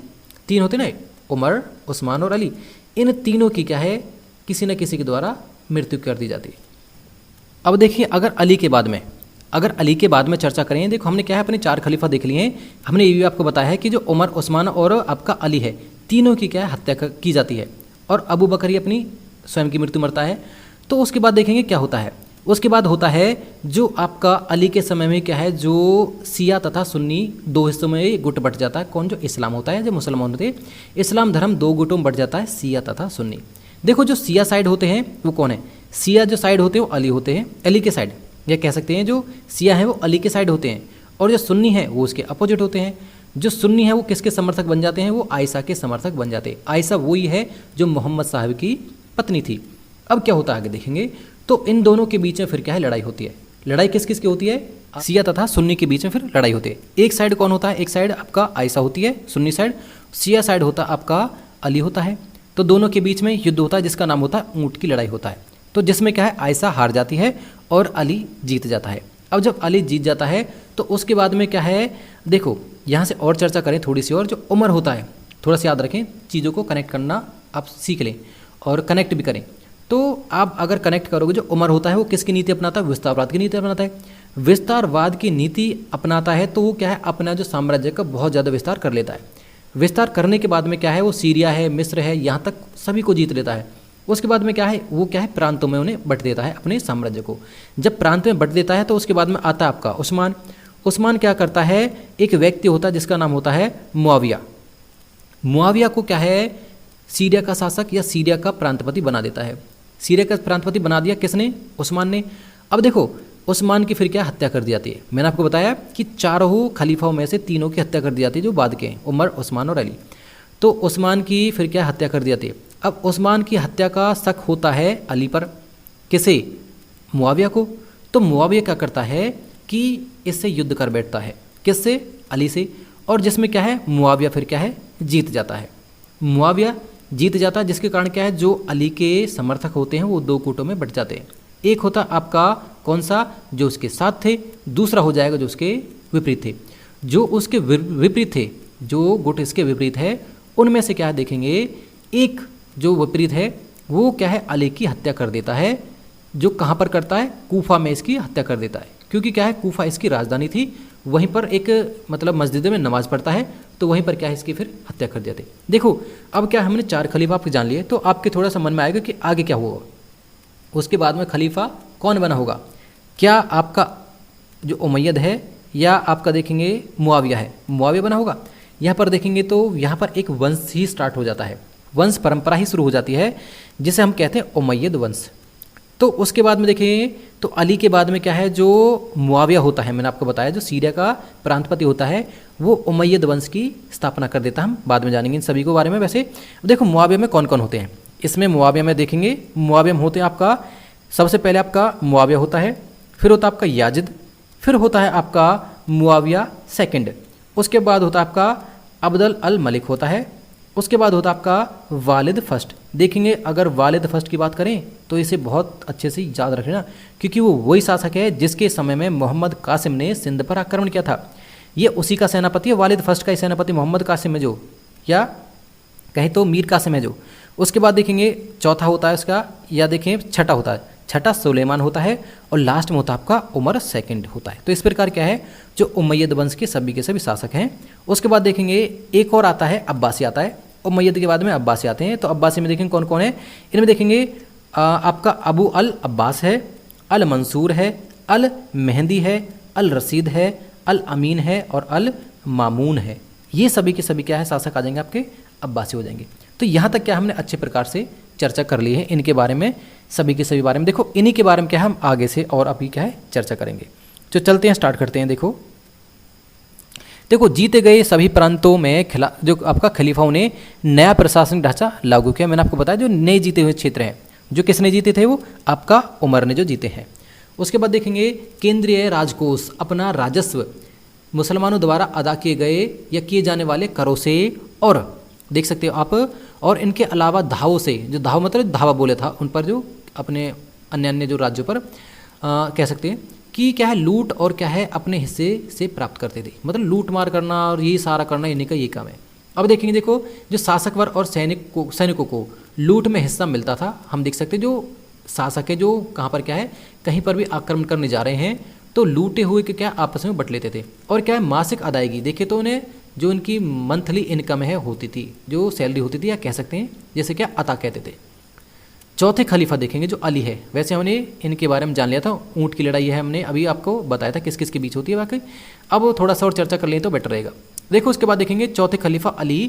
तीन होते ना, उमर, उस्मान और अली, इन तीनों की क्या है किसी न किसी के द्वारा मृत्यु कर दी जाती है। अब देखिए अगर अली के बाद में चर्चा करें, देखो हमने क्या है अपने 4 खलीफा देख लिए हैं। हमने ये भी आपको बताया है कि जो उमर, उस्मान और आपका अली है, तीनों की क्या है हत्या की जाती है और अबू बकर ही अपनी स्वयं की मृत्यु मरता है। तो उसके बाद देखेंगे क्या होता है। उसके बाद होता है जो आपका अली के समय में क्या है, जो सिया तथा सुन्नी 2 हिस्सों में गुट बट जाता है। कौन, जो इस्लाम होता है, जो मुसलमान होते हैं, इस्लाम धर्म 2 गुटों में बट जाता है, सिया तथा सुन्नी। देखो जो सिया साइड होते हैं वो कौन है, सिया जो साइड होते हैं वो अली होते हैं, अली के साइड, या कह सकते हैं जो सिया है वो अली के साइड होते हैं, और जो सुन्नी है वो उसके अपोजिट होते हैं। जो सुन्नी है वो किसके समर्थक बन जाते हैं, वो आयशा के समर्थक बन जाते हैं। आयशा वही है जो मोहम्मद साहब की पत्नी थी। अब क्या होता है आगे देखेंगे। तो इन दोनों के बीच में फिर क्या है लड़ाई होती है। लड़ाई किस किस की होती है, सिया तथा सुन्नी के बीच में फिर लड़ाई होती है। एक साइड कौन होता है, एक साइड आपका आयशा होती है सुन्नी साइड, सिया साइड होता आपका अली होता है। तो दोनों के बीच में युद्ध होता है जिसका नाम होता है ऊँट की लड़ाई होता है। तो जिसमें क्या है आयशा हार जाती है और अली जीत जाता है। अब जब अली जीत जाता है तो उसके बाद में क्या है, देखो यहाँ से और चर्चा करें थोड़ी सी, और जो उमर होता है, थोड़ा सा याद रखें, चीज़ों को कनेक्ट करना आप सीख लें और कनेक्ट भी करें। तो आप अगर कनेक्ट करोगे, जो उमर होता है वो किसकी नीति अपनाता है, विस्तारवाद की नीति अपनाता है। विस्तारवाद की नीति अपनाता है तो वो क्या है अपना जो साम्राज्य का बहुत ज़्यादा विस्तार कर लेता है। विस्तार करने के बाद में क्या है, वो सीरिया है, मिस्र है, यहाँ तक सभी को जीत लेता है। उसके बाद में क्या है, वो क्या है प्रांतों में उन्हें बंट देता है अपने साम्राज्य को। जब प्रांत में बंट देता है तो उसके बाद में आता है आपका उस्मान। उस्मान क्या करता है, एक व्यक्ति होता है जिसका नाम होता है मुआविया। मुआविया को क्या है सीरिया का शासक या सीरिया का प्रांतपति बना देता है। सीरिया का प्रांतपति बना दिया किसने, उस्मान ने। अब देखो उस्मान की फिर क्या हत्या कर दी जाती है। मैंने आपको बताया कि 4 खलीफाओं में से 3 की हत्या कर दी जाती है जो बाद के हैं, उमर, उस्मान और अली। तो उस्मान की फिर क्या हत्या कर दी जाती है। अब उस्मान की हत्या का शक होता है अली पर, किसे, मुआविया को। तो मुआविया क्या करता है कि इससे युद्ध कर बैठता है, किससे, अली से। और जिसमें क्या है मुआविया फिर क्या है जीत जाता है। मुआविया जीत जाता है जिसके कारण क्या है, जो अली के समर्थक होते हैं वो 2 गुटों में बट जाते हैं। एक होता आपका कौन सा, जो उसके साथ थे, दूसरा हो जाएगा जो उसके विपरीत थे। जो उसके विपरीत थे, जो गुट इसके विपरीत है, उनमें से क्या है देखेंगे, एक जो विपरीत है वो क्या है अली की हत्या कर देता है। जो कहाँ पर करता है, कूफा में इसकी हत्या कर देता है। क्योंकि क्या है कूफा इसकी राजधानी थी, वहीं पर एक मतलब मस्जिद में नमाज पढ़ता है, तो वहीं पर क्या है इसकी फिर हत्या कर देते। देखो अब क्या हमने 4 खलीफा आपके जान लिए, तो आपके थोड़ा सा मन में आएगा कि आगे क्या हुआ, उसके बाद में खलीफा कौन बना होगा। क्या आपका जो उमैयद है या आपका देखेंगे मुआविया है, मुआविया बना होगा। यहाँ पर देखेंगे तो यहाँ पर एक वंश ही स्टार्ट हो जाता है, वंश परंपरा ही शुरू हो जाती है जिसे हम कहते हैं उमैयद वंश। तो उसके बाद में देखेंगे तो अली के बाद में क्या है, जो मुआविया होता है, मैंने आपको बताया जो सीरिया का प्रांतपति होता है, वो उमैयद वंश की स्थापना कर देता है। हम बाद में जानेंगे इन सभी के बारे में। वैसे देखो मुआविया में कौन कौन होते हैं, इसमें मुआविया में देखेंगे, मुआविया में होते हैं आपका सबसे पहले आपका मुआविया होता है, फिर होता है आपका याजिद, फिर होता है आपका मुआविया सेकंड, उसके बाद होता है आपका अब्दुल अल मलिक होता है, उसके बाद होता है आपका वालिद फर्स्ट। देखेंगे अगर वालिद फर्स्ट की बात करें तो इसे बहुत अच्छे से याद रखना, क्योंकि वो वही शासक है जिसके समय में मोहम्मद कासिम ने सिंध पर आक्रमण किया था। ये उसी का सेनापति है, वालिद फर्स्ट का ही सेनापति मोहम्मद कासिम है जो, या कहें तो मीर कासिम है जो। उसके बाद देखेंगे चौथा होता है उसका, या देखें छठा होता है, छठा सुलेमान होता है, और लास्ट में होता है आपका उमर सेकंड होता है। तो इस प्रकार क्या है जो उमैयद वंश के सभी शासक हैं। उसके बाद देखेंगे एक और आता है अब्बासी आता है, उमैयद के बाद में अब्बासी आते हैं। तो अब्बासी में देखेंगे कौन कौन है, इनमें देखेंगे आपका अबू अल अब्बास है, अल मंसूर है, अल मेहंदी है, अल रसीद है, अल अमीन है और अल मामून है। ये सभी के सभी क्या है शासक आ जाएंगे आपके अब्बासी हो जाएंगे। तो यहाँ तक क्या हमने अच्छे प्रकार से चर्चा कर ली है इनके बारे में, सभी के सभी बारे में। देखो इन्हीं के बारे में क्या हम आगे से और अभी क्या है चर्चा करेंगे। तो चलते हैं, स्टार्ट करते हैं। देखो जीते गए सभी प्रांतों में जो आपका खलीफाओं ने नया प्रशासनिक ढांचा लागू किया। मैंने आपको बताया जो नए जीते हुए क्षेत्र हैं, जो किसने जीते थे, वो आपका उमर ने जो जीते हैं। उसके बाद देखेंगे केंद्रीय राजकोष अपना राजस्व मुसलमानों द्वारा अदा किए गए या किए जाने वाले करों से और देख सकते हो आप। और इनके अलावा धावों से, जो धाव मतलब धावा बोले था, उन पर जो अपने अन्य अन्य जो राज्यों पर कह सकते हैं कि क्या है लूट और क्या है अपने हिस्से से प्राप्त करते थे। मतलब लूट मार करना और ये सारा करना इन्हीं का ये काम है। अब देखेंगे, देखो जो शासक वर्ग और सैनिकों को लूट में हिस्सा मिलता था। हम देख सकते हैं जो शासक है, जो कहाँ पर क्या है कहीं पर भी आक्रमण करने जा रहे हैं तो लूटे हुए के क्या आपस में बट लेते थे। और क्या है मासिक अदायगी, देखे तो उन्हें जो उनकी मंथली इनकम है होती थी, जो सैलरी होती थी, या कह सकते हैं जैसे क्या अता कहते थे। चौथे खलीफा देखेंगे जो अली है। वैसे हमने इनके बारे में जान लिया था, ऊँट की लड़ाई है हमने अभी आपको बताया था किस किस के बीच होती है वाकई। अब थोड़ा सा और चर्चा कर लें तो बेटर रहेगा। देखो उसके बाद देखेंगे चौथे खलीफा अली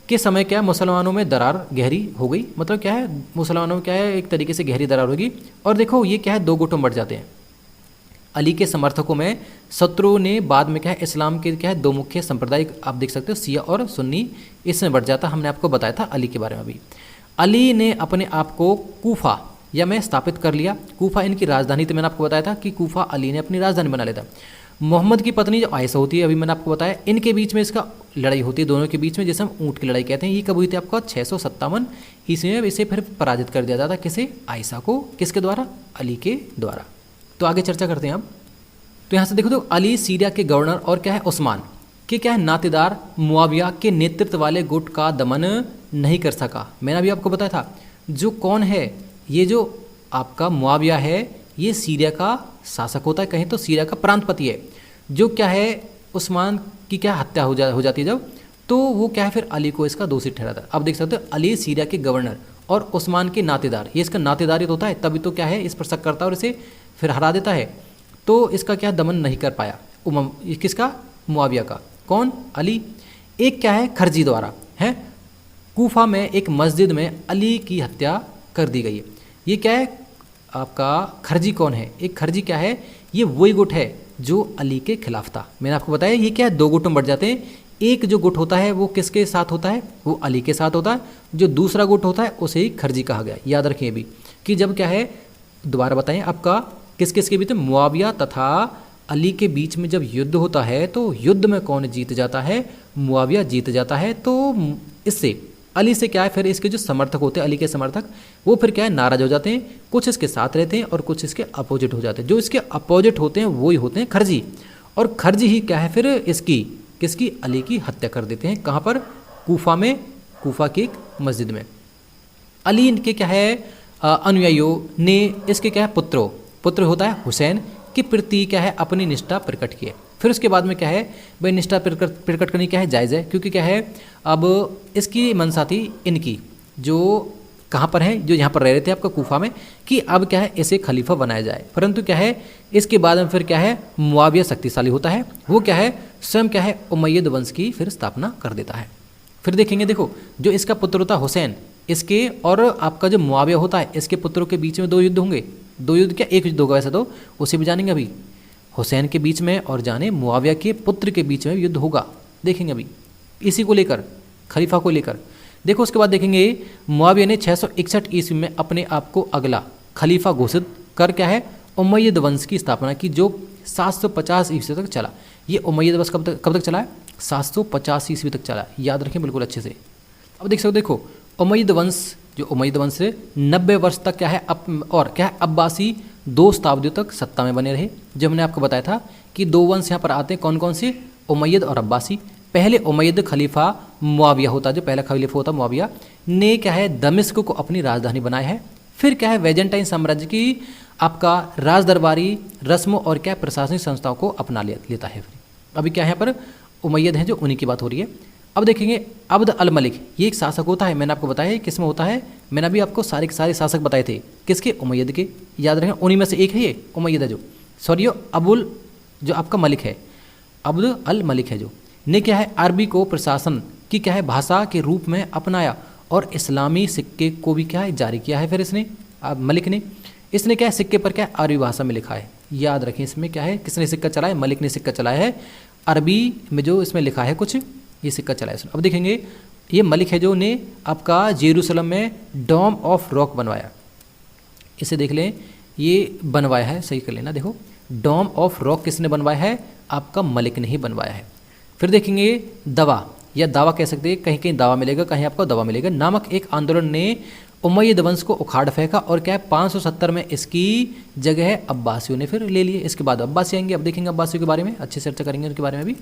के समय क्या मुसलमानों में दरार गहरी हो गई। मतलब क्या है मुसलमानों में क्या है एक तरीके से गहरी दरार होगी। और देखो ये क्या है दो गुटों में बढ़ जाते हैं। अली के समर्थकों में शत्रुओं ने बाद में क्या है इस्लाम के क्या है दो मुख्य संप्रदाय आप देख सकते हो, शिया और सुन्नी, इसमें बढ़ जाता। हमने आपको बताया था अली के बारे में अभी। अली ने अपने आप को कूफा या में स्थापित कर लिया। कूफा इनकी राजधानी थी, मैंने आपको बताया था कि कूफा अली ने अपनी राजधानी बना लिया था। मोहम्मद की पत्नी जो आयशा होती है, अभी मैंने आपको बताया, इनके बीच में इसका लड़ाई होती है दोनों के बीच में, जैसे हम ऊँट की लड़ाई कहते हैं। ये कब हुई थी आपका 657 ईस्वी में। इसे फिर पराजित कर दिया जाता किसे, आयशा को, किसके द्वारा, अली के द्वारा। तो आगे चर्चा करते हैं अब। तो यहाँ से देखो तो अली सीरिया के गवर्नर और क्या है उस्मान के क्या है नातेदार मुआविया के नेतृत्व वाले गुट का दमन नहीं कर सका। मैंने अभी आपको बताया था जो कौन है, ये जो आपका मुआविया है ये सीरिया का शासक होता है, कहीं तो सीरिया का प्रांतपति है। जो क्या है उस्मान की क्या हत्या हो जाती है जब, तो वो क्या है फिर अली को इसका दोषी ठहराता है। अब देख सकते हो अली सीरिया के गवर्नर और उस्मान के नातेदार, ये इसका नातेदारित होता है, तभी तो क्या है इस पर शक करता है और इसे फिर हरा देता है। तो इसका क्या दमन नहीं कर पाया किसका, मुआविया का। कौन, अली। एक क्या है खरजी द्वारा है कूफा में एक मस्जिद में अली की हत्या कर दी गई है। ये क्या है आपका खरजी कौन है, एक खरजी क्या है, ये वही गुट है जो अली के खिलाफ था। मैंने आपको बताया ये क्या है दो गुटों में बढ़ जाते हैं। एक जो गुट होता है वो किसके साथ होता है, वो अली के साथ होता है। जो दूसरा गुट होता है उसे ही खरजी कहा गया। याद रखिए भी कि जब क्या है, दोबारा बताएं आपका किस किस के बीच में, मुआविया तथा अली के बीच में जब युद्ध होता है तो युद्ध में कौन जीत जाता है, मुआविया जीत जाता है। तो इससे अली से क्या है फिर इसके जो समर्थक होते हैं अली के समर्थक, वो फिर क्या है नाराज हो जाते हैं, कुछ इसके साथ रहते हैं और कुछ इसके अपोजिट हो जाते हैं। जो इसके अपोजिट होते हैं वो ही होते हैं खरजी, और खरजी ही क्या है फिर इसकी किसकी, अली की हत्या कर देते हैं। कहाँ पर, कूफा में, कूफा की एक मस्जिद में। अली इनके क्या है अनुयायियों ने इसके क्या है पुत्र होता है हुसैन के प्रति क्या है अपनी निष्ठा प्रकट की है। फिर उसके बाद में क्या है भाई निष्ठा प्रकट करनी क्या है जायज़ है, क्योंकि क्या है अब इसकी मनसा थी इनकी जो कहाँ पर है, जो यहाँ पर रह रहे थे आपका कूफा में, कि अब क्या है इसे खलीफा बनाया जाए। परंतु क्या है इसके बाद में फिर क्या है मुआविया शक्तिशाली होता है, वो क्या है स्वयं क्या है उमैयद वंश की फिर स्थापना कर देता है। फिर देखेंगे देखो जो इसका पुत्र होता है हुसैन, इसके और आपका जो मुआविया होता है इसके पुत्रों के बीच में दो युद्ध होंगे। दो युद्ध क्या एक युद्ध होगा वैसे तो, उसे भी जानेंगे अभी। हुसैन के बीच में और जाने मुआविया के पुत्र के बीच में युद्ध होगा, देखेंगे अभी इसी को लेकर, खलीफा को लेकर। देखो उसके बाद देखेंगे मुआविया ने 661 ईस्वी में अपने आप को अगला खलीफा घोषित कर क्या है उमैयद वंश की स्थापना की, जो 750 ईस्वी तक चला। ये उमैयद वंश कब तक चला है, 750 ईस्वी तक चला, याद रखें बिल्कुल अच्छे से। अब देख सकते हो देखो उमैयद वंश, जो उमैयद वंश से 90 वर्ष तक क्या है और क्या है अब्बासी 2 शताब्दियों तक सत्ता में बने रहे। जो हमने आपको बताया था कि 2 वंश यहाँ पर आते हैं, कौन कौन से, उमैयद और अब्बासी। पहले उमैयद खलीफा मुआविया होता, जो पहला खलीफा होता मुआविया ने क्या है दमिश्क को अपनी राजधानी बनाया है। फिर क्या है बैजेंटाइन साम्राज्य की आपका राज दरबारी रस्मों और क्या प्रशासनिक संस्थाओं को अपना लेता है। अभी क्या है यहाँ पर उमैयद हैं जो उन्हीं की बात हो रही है। अब देखेंगे अब्द अल मलिक, ये एक शासक होता है, मैंने आपको बताया किस में होता है, मैंने अभी आपको सारे के सारे शासक बताए थे किसके, उमैयद के। याद रखें उन्हीं में से एक है ये उमैयद है, जो सॉरी अबुल जो आपका मलिक है, अब्द अल मलिक है, जो ने क्या है अरबी को प्रशासन की क्या है भाषा के रूप में अपनाया और इस्लामी सिक्के को भी क्या है जारी किया है। फिर इसने मलिक ने, इसने क्या है सिक्के पर क्या है अरबी भाषा में लिखा है। याद रखें इसमें क्या है किसने सिक्का चलाया, मलिक ने सिक्का चलाया है, अरबी में जो इसमें लिखा है कुछ ये सिक्का चलाया। अब देखेंगे ये मलिक है जो ने आपका जेरूसलम में डोम ऑफ रॉक बनवाया। इसे देख लें ये बनवाया है, सही कर लेना। देखो डोम ऑफ रॉक किसने बनवाया है, आपका मलिक ने ही बनवाया है। फिर देखेंगे दवा, या दावा कह सकते हैं, कहीं कहीं दावा मिलेगा, कहीं आपको दावा मिलेगा, नामक एक आंदोलन ने उमैयद वंश को उखाड़ फेंका और क्या है 570 में इसकी जगह अब्बासियों ने फिर ले लिए। इसके बाद अब्बासी आएंगे। अब देखेंगे अब्बासियों के बारे में, अच्छे से चर्चा करेंगे उनके बारे में भी।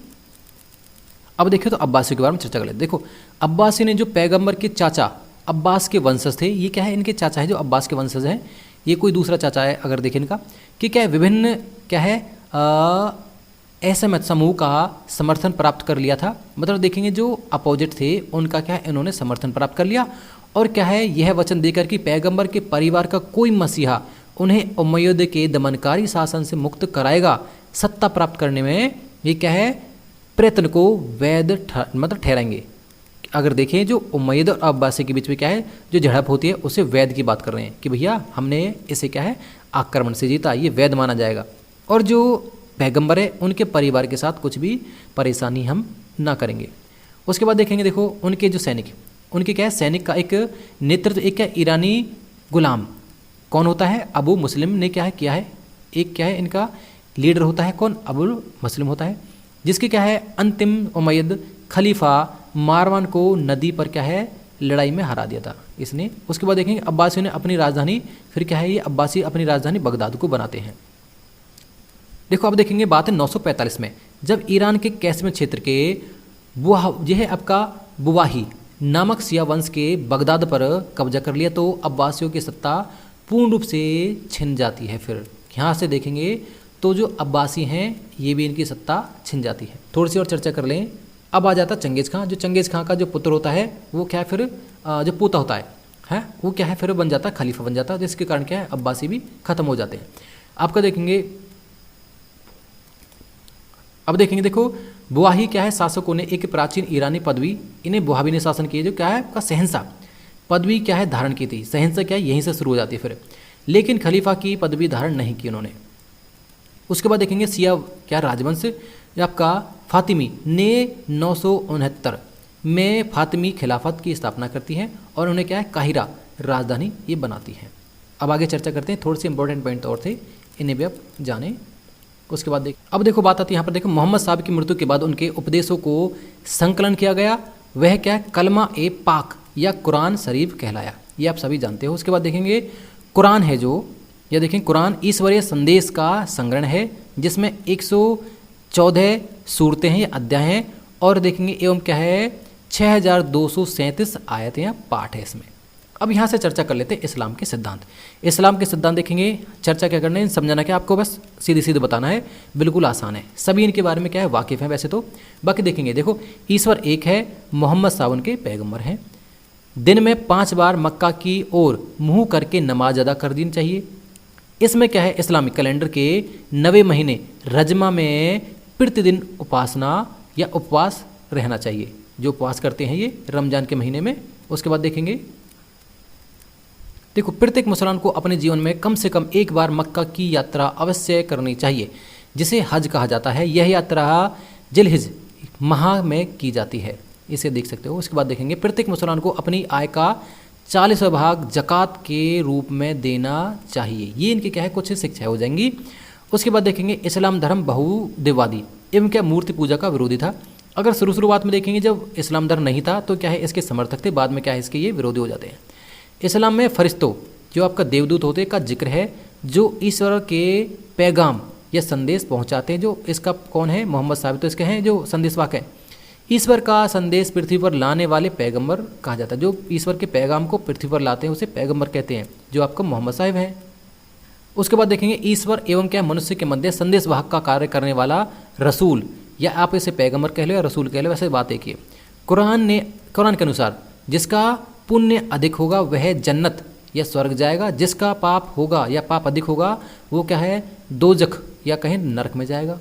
अब देखिए तो अब्बासियों के बारे में चर्चा कर लेते। देखो अब्बासी ने जो पैगंबर के चाचा अब्बास के वंशज थे, ये क्या है इनके चाचा है जो अब्बास के वंशज हैं, ये कोई दूसरा चाचा है अगर देखें इनका, कि क्या है विभिन्न क्या है ऐसे मत समूह का समर्थन प्राप्त कर लिया था। मतलब देखेंगे जो अपोजिट थे उनका क्या है इन्होंने समर्थन प्राप्त कर लिया, और क्या है यह वचन देकर कि पैगंबर के परिवार का कोई मसीहा उन्हें उमैयद के दमनकारी शासन से मुक्त कराएगा। सत्ता प्राप्त करने में ये क्या है प्रयत्न को वैध मतलब ठहराएंगे। अगर देखें जो उमैयद और अब्बासी के बीच में क्या है जो झड़प होती है उसे वैध की बात कर रहे हैं कि भैया हमने इसे क्या है आक्रमण से जीता, ये वैध माना जाएगा। और जो पैगंबर है उनके परिवार के साथ कुछ भी परेशानी हम ना करेंगे। उसके बाद देखेंगे देखो उनके जो सैनिक, उनके क्या है सैनिक का एक नेतृत्व एक क्या ईरानी गुलाम कौन होता है अबू मुस्लिम ने क्या है किया है। एक क्या है इनका लीडर होता है कौन अबू मुस्लिम होता है, जिसके क्या है अंतिम उमैयद खलीफा मारवान को नदी पर क्या है लड़ाई में हरा दिया था इसने। उसके बाद देखेंगे अब्बासियों ने अपनी राजधानी फिर क्या है ये अब्बासी अपनी राजधानी बगदाद को बनाते हैं। देखो अब देखेंगे बात है 945 में, जब ईरान के कैसम क्षेत्र के यह है आपका बुवाही नामक सिया वंश के बगदाद पर कब्जा कर लिया तो अब्बासियों की सत्ता पूर्ण रूप से छिन जाती है। फिर यहाँ से देखेंगे तो जो अब्बासी हैं ये भी इनकी सत्ता छिन जाती है। थोड़ी सी और चर्चा कर लें। अब आ जाता चंगेज़ खां, जो चंगेज़ खां का जो पुत्र होता है वो क्या है फिर जो पोता होता है वो क्या है फिर बन जाता है खलीफा बन जाता है, जिसके कारण क्या है अब्बासी भी खत्म हो जाते हैं। आपका देखेंगे अब देखेंगे देखो बुवाही क्या है शासकों ने एक प्राचीन ईरानी पदवी इन्हें बुवाही ने शासन किए जो क्या है आपका सहनशाह पदवी क्या है धारण की थी। सहनशाह क्या है यहीं से शुरू हो जाती है फिर, लेकिन खलीफा की पदवी धारण नहीं की उन्होंने। उसके बाद देखेंगे सिया क्या राजवंश आपका फातिमी ने 969 में फातिमी खिलाफत की स्थापना करती है और उन्हें क्या है काहिरा राजधानी ये बनाती है। अब आगे चर्चा करते हैं, थोड़े से इंपॉर्टेंट पॉइंट और थे इन्हें भी आप जाने। उसके बाद अब देखो बात आती है यहाँ पर देखो मोहम्मद साहब की मृत्यु के बाद उनके उपदेशों को संकलन किया गया, वह क्या है कलमा ए पाक या कुरान शरीफ कहलाया, ये आप सभी जानते हो। उसके बाद देखेंगे कुरान है जो या देखें कुरान ईश्वरीय संदेश का संग्रहण है जिसमें 114 सूरतें हैं या अध्याय हैं और देखेंगे एवं क्या है 6237 आयतें या पाठ है इसमें। अब यहाँ से चर्चा कर लेते हैं इस्लाम के सिद्धांत। इस्लाम के सिद्धांत देखेंगे, चर्चा क्या करना है समझाना क्या आपको, बस सीधे सीधे बताना है, बिल्कुल आसान है, सभी इनके बारे में क्या है वाकिफ़ है वैसे तो। बाकी देखेंगे देखो ईश्वर एक है, मोहम्मद साहब उनके पैगंबर हैं, दिन में 5 बार मक्का की ओर मुँह करके नमाज अदा कर देनी चाहिए। इसमें क्या है इस्लामिक कैलेंडर के 9वें महीने रजमा में प्रतिदिन उपासना या उपवास रहना चाहिए, जो उपवास करते हैं ये रमजान के महीने में। उसके बाद देखेंगे देखो प्रत्येक मुसलमान को अपने जीवन में कम से कम एक बार मक्का की यात्रा अवश्य करनी चाहिए जिसे हज कहा जाता है। यह यात्रा जिलहिज माह में की जाती है, इसे देख सकते हो। उसके बाद देखेंगे प्रत्येक मुसलमान को अपनी आय का 40वां भाग जक़ात के रूप में देना चाहिए। ये इनकी क्या है कुछ शिक्षाएं हो जाएंगी। उसके बाद देखेंगे इस्लाम धर्म बहुदेववादी एवं क्या मूर्ति पूजा का विरोधी था। अगर शुरुआत में देखेंगे जब इस्लाम धर्म नहीं था तो क्या है इसके समर्थक थे, बाद में क्या है इसके ये विरोधी हो जाते हैं। इस्लाम में फरिश्तों जो आपका देवदूत होते का जिक्र है जो ईश्वर के पैगाम या संदेश पहुंचाते हैं, जो इसका कौन है मोहम्मद साहब तो इसके हैं जो संदेशवाहक है। ईश्वर का संदेश पृथ्वी पर लाने वाले पैगंबर कहा जाता है, जो ईश्वर के पैगाम को पृथ्वी पर लाते हैं उसे पैगंबर कहते हैं, जो आपका मोहम्मद साहब हैं। उसके बाद देखेंगे ईश्वर एवं क्या मनुष्य के मध्य संदेशवाहक का कार्य करने वाला रसूल, या आप इसे पैगंबर कह लो या रसूल कह लो, वैसे बात एक ही है। कुरान के अनुसार जिसका पुण्य अधिक होगा वह जन्नत या स्वर्ग जाएगा, जिसका पाप होगा या पाप अधिक होगा वो क्या है दोजख या कहीं नरक में जाएगा,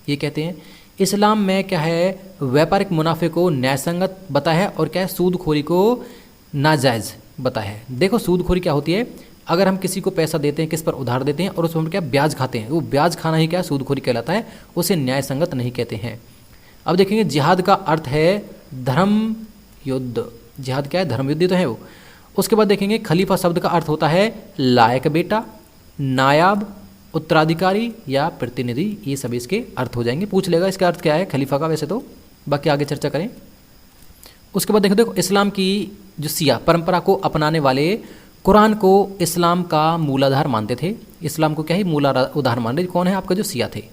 ये कहते हैं। इस्लाम में क्या है व्यापारिक मुनाफे को न्यायसंगत बताया है और क्या है सूदखोरी को नाजायज़ बताया है। देखो सूदखोरी क्या होती है, अगर हम किसी को पैसा देते हैं किस पर उधार देते हैं और उसमें क्या ब्याज खाते हैं, वो ब्याज खाना ही क्या सूदखोरी कहलाता है, उसे न्यायसंगत नहीं कहते हैं। अब देखेंगे जिहाद का अर्थ है धर्म युद्ध, जिहाद क्या है धर्म युद्ध तो है वो। उसके बाद देखेंगे खलीफा शब्द का अर्थ होता है लायक बेटा, नायाब, उत्तराधिकारी या प्रतिनिधि, ये सभी इसके अर्थ हो जाएंगे। पूछ लेगा इसका अर्थ क्या है खलीफा का वैसे तो, बाकी आगे चर्चा करें। उसके बाद देखो इस्लाम की जो सिया परंपरा को अपनाने वाले कुरान को इस्लाम का मूलाधार मानते थे। इस्लाम को क्या है मूलाधार मान रहे कौन है आपका जो सिया थे।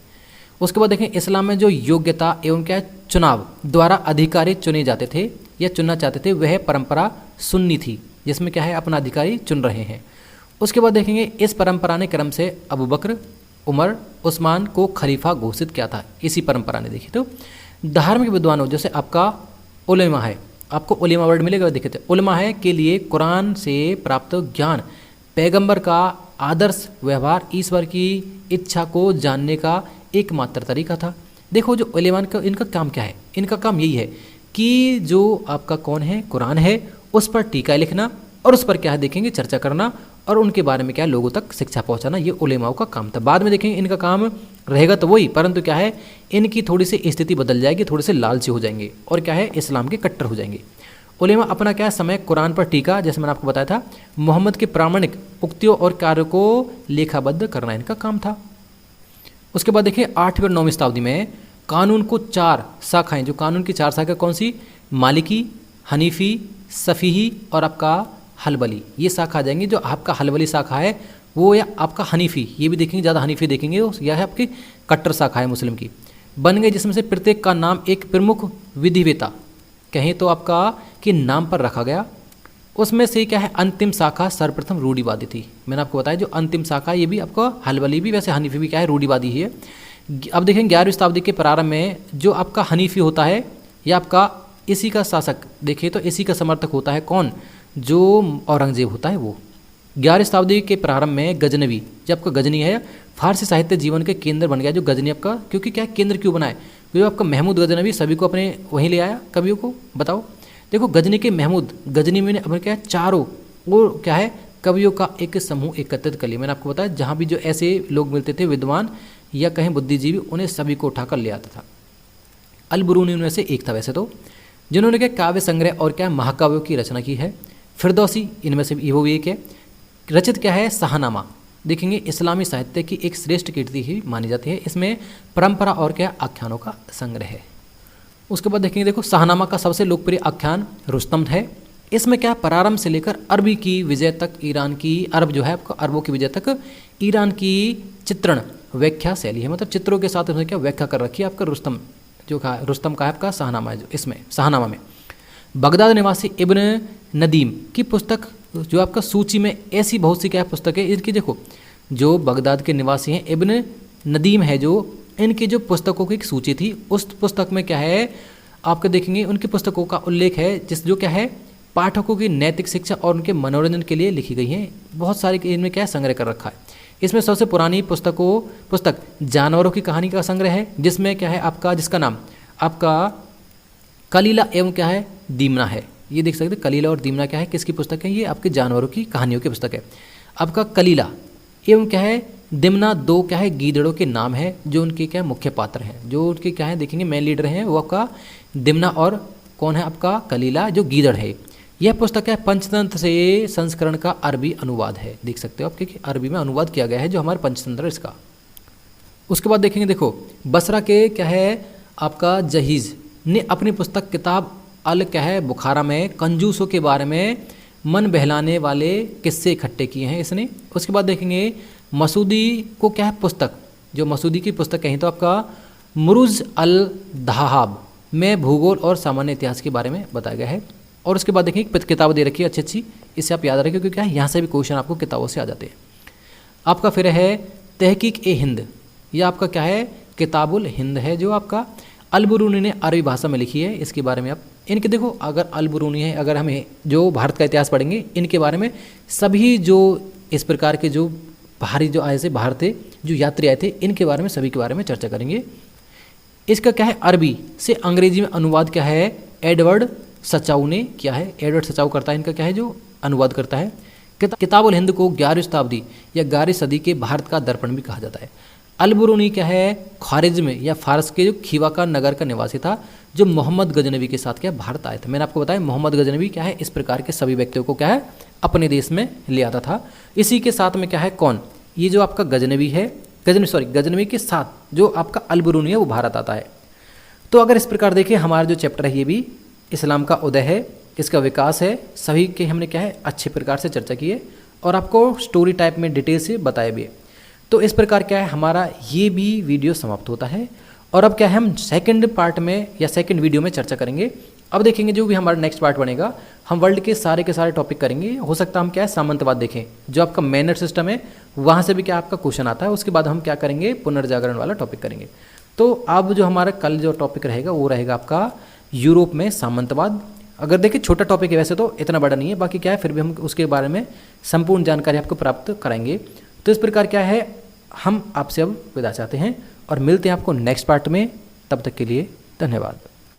उसके बाद देखें इस्लाम में जो योग्यता एवं क्या चुनाव द्वारा अधिकारी चुने जाते थे या चुनना चाहते थे वह परंपरा सुन्नी थी, जिसमें क्या है अपना अधिकारी चुन रहे हैं। उसके बाद देखेंगे इस परंपरा ने क्रम से अबू बकर, उमर, उस्मान को खलीफा घोषित किया था। इसी परंपरा ने देखिए तो धार्मिक विद्वानों जैसे आपका उलेमा है, आपको उलेमा वर्ड मिलेगा देखे थे, उलेमा है के लिए कुरान से प्राप्त ज्ञान, पैगंबर का आदर्श व्यवहार, ईश्वर की इच्छा को जानने का एकमात्र तरीका था। देखो जो उलेमा का इनका काम क्या है, इनका काम यही है कि जो आपका कौन है कुरान है उस पर टीका लिखना और उस पर क्या है देखेंगे चर्चा करना और उनके बारे में क्या है लोगों तक शिक्षा पहुंचाना, ये उलेमाओं का काम था। बाद में देखेंगे इनका काम रहेगा तो वही, परंतु क्या है इनकी थोड़ी सी स्थिति बदल जाएगी, थोड़े से लालची हो जाएंगे और क्या है इस्लाम के कट्टर हो जाएंगे। उलेमा अपना क्या समय कुरान पर टीका, जैसे मैंने आपको बताया था, मोहम्मद के प्रामाणिक उक्तियों और कार्यों को लेखाबद्ध करना इनका काम था। उसके बाद देखिए 8वीं और 9वीं शताब्दी में कानून को 4 शाखाएं, जो कानून की 4 शाखा कौन सी, मालिकी, हनीफी, सफ़ीही और आपका हलबली, ये शाखा आ जाएंगी। जो आपका हलबली शाखा है वो या आपका हनीफी, ये भी देखेंगे, ज़्यादा हनीफी देखेंगे, यह है आपकी कट्टर शाखा है मुस्लिम की, बन गई, जिसमें से प्रत्येक का नाम एक प्रमुख विधिवेता कहें तो आपका कि नाम पर रखा गया। उसमें से क्या है अंतिम शाखा सर्वप्रथम रूढ़िवादी थी। मैंने आपको बताया जो अंतिम शाखा ये भी आपका हलबली भी, वैसे हनीफी भी क्या है रूढ़िवादी ही है। अब देखेंगे 11वीं शताब्दी के प्रारंभ में जो आपका हनीफी होता है या आपका इसी का शासक देखिए तो इसी का समर्थक होता है कौन, जो औरंगजेब होता है वो। 11वीं शताब्दी के प्रारंभ में गजनवी, जब आपका गजनी है फारसी साहित्य जीवन के केंद्र बन गया। जो गजनी आपका क्योंकि क्या केंद्र क्यों बनाए, जो आपका महमूद गजनवी सभी को अपने वहीं ले आया कवियों को, बताओ। देखो गजनी के महमूद गजनी में अपने क्या है चारों वो क्या है कवियों का एक समूह एकत्रित कर लिया। मैंने आपको बताया जहाँ भी जो ऐसे लोग मिलते थे विद्वान या कहें बुद्धिजीवी, उन्हें सभी को उठाकर ले आता था। अल-बुरूनी उनमें से एक था वैसे तो, जिन्होंने क्या काव्य संग्रह और क्या महाकाव्यों की रचना की है। फिरदौसी इनमें से वो भी एक है। रचित क्या है शाहनामा, देखेंगे इस्लामी साहित्य की एक श्रेष्ठ कीर्ति ही मानी जाती है। इसमें परंपरा और क्या आख्यानों का संग्रह है। उसके बाद देखेंगे देखो शाहनामा का सबसे लोकप्रिय आख्यान रुस्तम है। इसमें क्या प्रारंभ से लेकर अरबी की विजय तक, ईरान की अरब जो है आपको अरबों की विजय तक ईरान की चित्रण व्याख्या शैली है, मतलब चित्रों के साथ उसने क्या व्याख्या कर रखी है आपका रुस्तम जो का रुस्तम का है आपका शाहनामा है। जो इसमें शाहनामा में बगदाद निवासी इब्न नदीम की पुस्तक जो आपका सूची में ऐसी बहुत सी क्या पुस्तक है इनकी, देखो जो बगदाद के निवासी हैं इब्न नदीम है, जो इनकी जो पुस्तकों की एक सूची थी उस पुस्तक में क्या है आपके देखेंगे उनकी पुस्तकों का उल्लेख है जिस जो क्या है पाठकों की नैतिक शिक्षा और उनके मनोरंजन के लिए लिखी गई हैं। बहुत सारी इनमें क्या संग्रह कर रखा है। इसमें सबसे पुरानी पुस्तक जानवरों की कहानी का संग्रह है, जिसमें क्या है आपका जिसका नाम आपका कलीला एवं क्या है दीमना है। ये देख सकते कलीला और दीमना क्या है किसकी पुस्तक है, ये आपके जानवरों की कहानियों की पुस्तक है। आपका कलीला एवं क्या है दिमना दो क्या है गीदड़ों के नाम है जो उनके क्या मुख्य पात्र हैं, जो उनके क्या है देखेंगे मेन लीडर हैं वो आपका दिमना और कौन है आपका कलीला जो गीदड़ है। यह पुस्तक है पंचतंत्र से संस्करण का अरबी अनुवाद है, देख सकते हो आपके अरबी में अनुवाद किया गया है जो हमारे पंचतंत्र इसका। उसके बाद देखेंगे देखो बसरा के क्या है आपका जहीज ने अपनी पुस्तक किताब अल क्या है बुखारा में कंजूसों के बारे में मन बहलाने वाले किस्से इकट्ठे किए हैं इसने। उसके बाद देखेंगे मसूदी को क्या है पुस्तक, जो मसूदी की पुस्तक कहीं तो आपका मुरुज अल दहाब में भूगोल और सामान्य इतिहास के बारे में बताया गया है। और उसके बाद देखेंगे किताब दे रखी है अच्छी अच्छी, इसे आप याद रखें क्योंकि क्या है यहाँ से भी क्वेश्चन आपको किताबों से आ जाते हैं। आपका फिर है तहकीक ए हिंद, यह आपका क्या है किताबुल हिंद है जो आपका अल-बुरूनी ने अरबी भाषा में लिखी है। इसके बारे में आप इनके देखो अगर अल-बुरूनी है, अगर हमें जो भारत का इतिहास पढ़ेंगे इनके बारे में सभी जो इस प्रकार के जो बाहरी जो आए थे बाहर थे जो यात्री आए थे इनके बारे में सभी के बारे में चर्चा करेंगे। इसका क्या है अरबी से अंग्रेजी में अनुवाद क्या है एडवर्ड सचाऊ ने किया है, एडवर्ड सचाऊ करता है इनका क्या है जो अनुवाद करता है। किताबुल हिंद को 11वीं शताब्दी या 11वीं सदी के भारत का दर्पण भी कहा जाता है। अल-बुरूनी क्या है खारिज में या फारस के जो खीवा का नगर का निवासी था जो मोहम्मद गजनवी के साथ क्या भारत आया था। मैंने आपको बताया मोहम्मद गजनवी क्या है इस प्रकार के सभी व्यक्तियों को क्या है अपने देश में ले आता था। इसी के साथ में क्या है कौन ये जो आपका गजनवी है गजनवी के साथ जो आपका अल-बुरूनी है वो भारत आता है। तो अगर इस प्रकार देखिए हमारा जो चैप्टर है ये भी इस्लाम का उदय है, इसका विकास है, सभी के हमने क्या है अच्छे प्रकार से चर्चा की है और आपको स्टोरी टाइप में डिटेल से बताया भी है। तो इस प्रकार क्या है हमारा ये भी वीडियो समाप्त होता है। और अब क्या है हम सेकंड पार्ट में या सेकंड वीडियो में चर्चा करेंगे। अब देखेंगे जो भी हमारा नेक्स्ट पार्ट बनेगा, हम वर्ल्ड के सारे टॉपिक करेंगे। हो सकता है हम क्या है सामंतवाद देखें, जो आपका मैनर सिस्टम है वहाँ से भी क्या आपका क्वेश्चन आता है। उसके बाद हम क्या करेंगे पुनर्जागरण वाला टॉपिक करेंगे। तो अब जो हमारा कल जो टॉपिक रहेगा वो रहेगा आपका यूरोप में सामंतवाद। अगर देखिए छोटा टॉपिक है वैसे तो इतना बड़ा नहीं है, बाकी क्या है फिर भी हम उसके बारे में संपूर्ण जानकारी आपको प्राप्त कराएंगे। तो इस प्रकार क्या है हम आपसे अब विदा चाहते हैं और मिलते हैं आपको नेक्स्ट पार्ट में। तब तक के लिए धन्यवाद।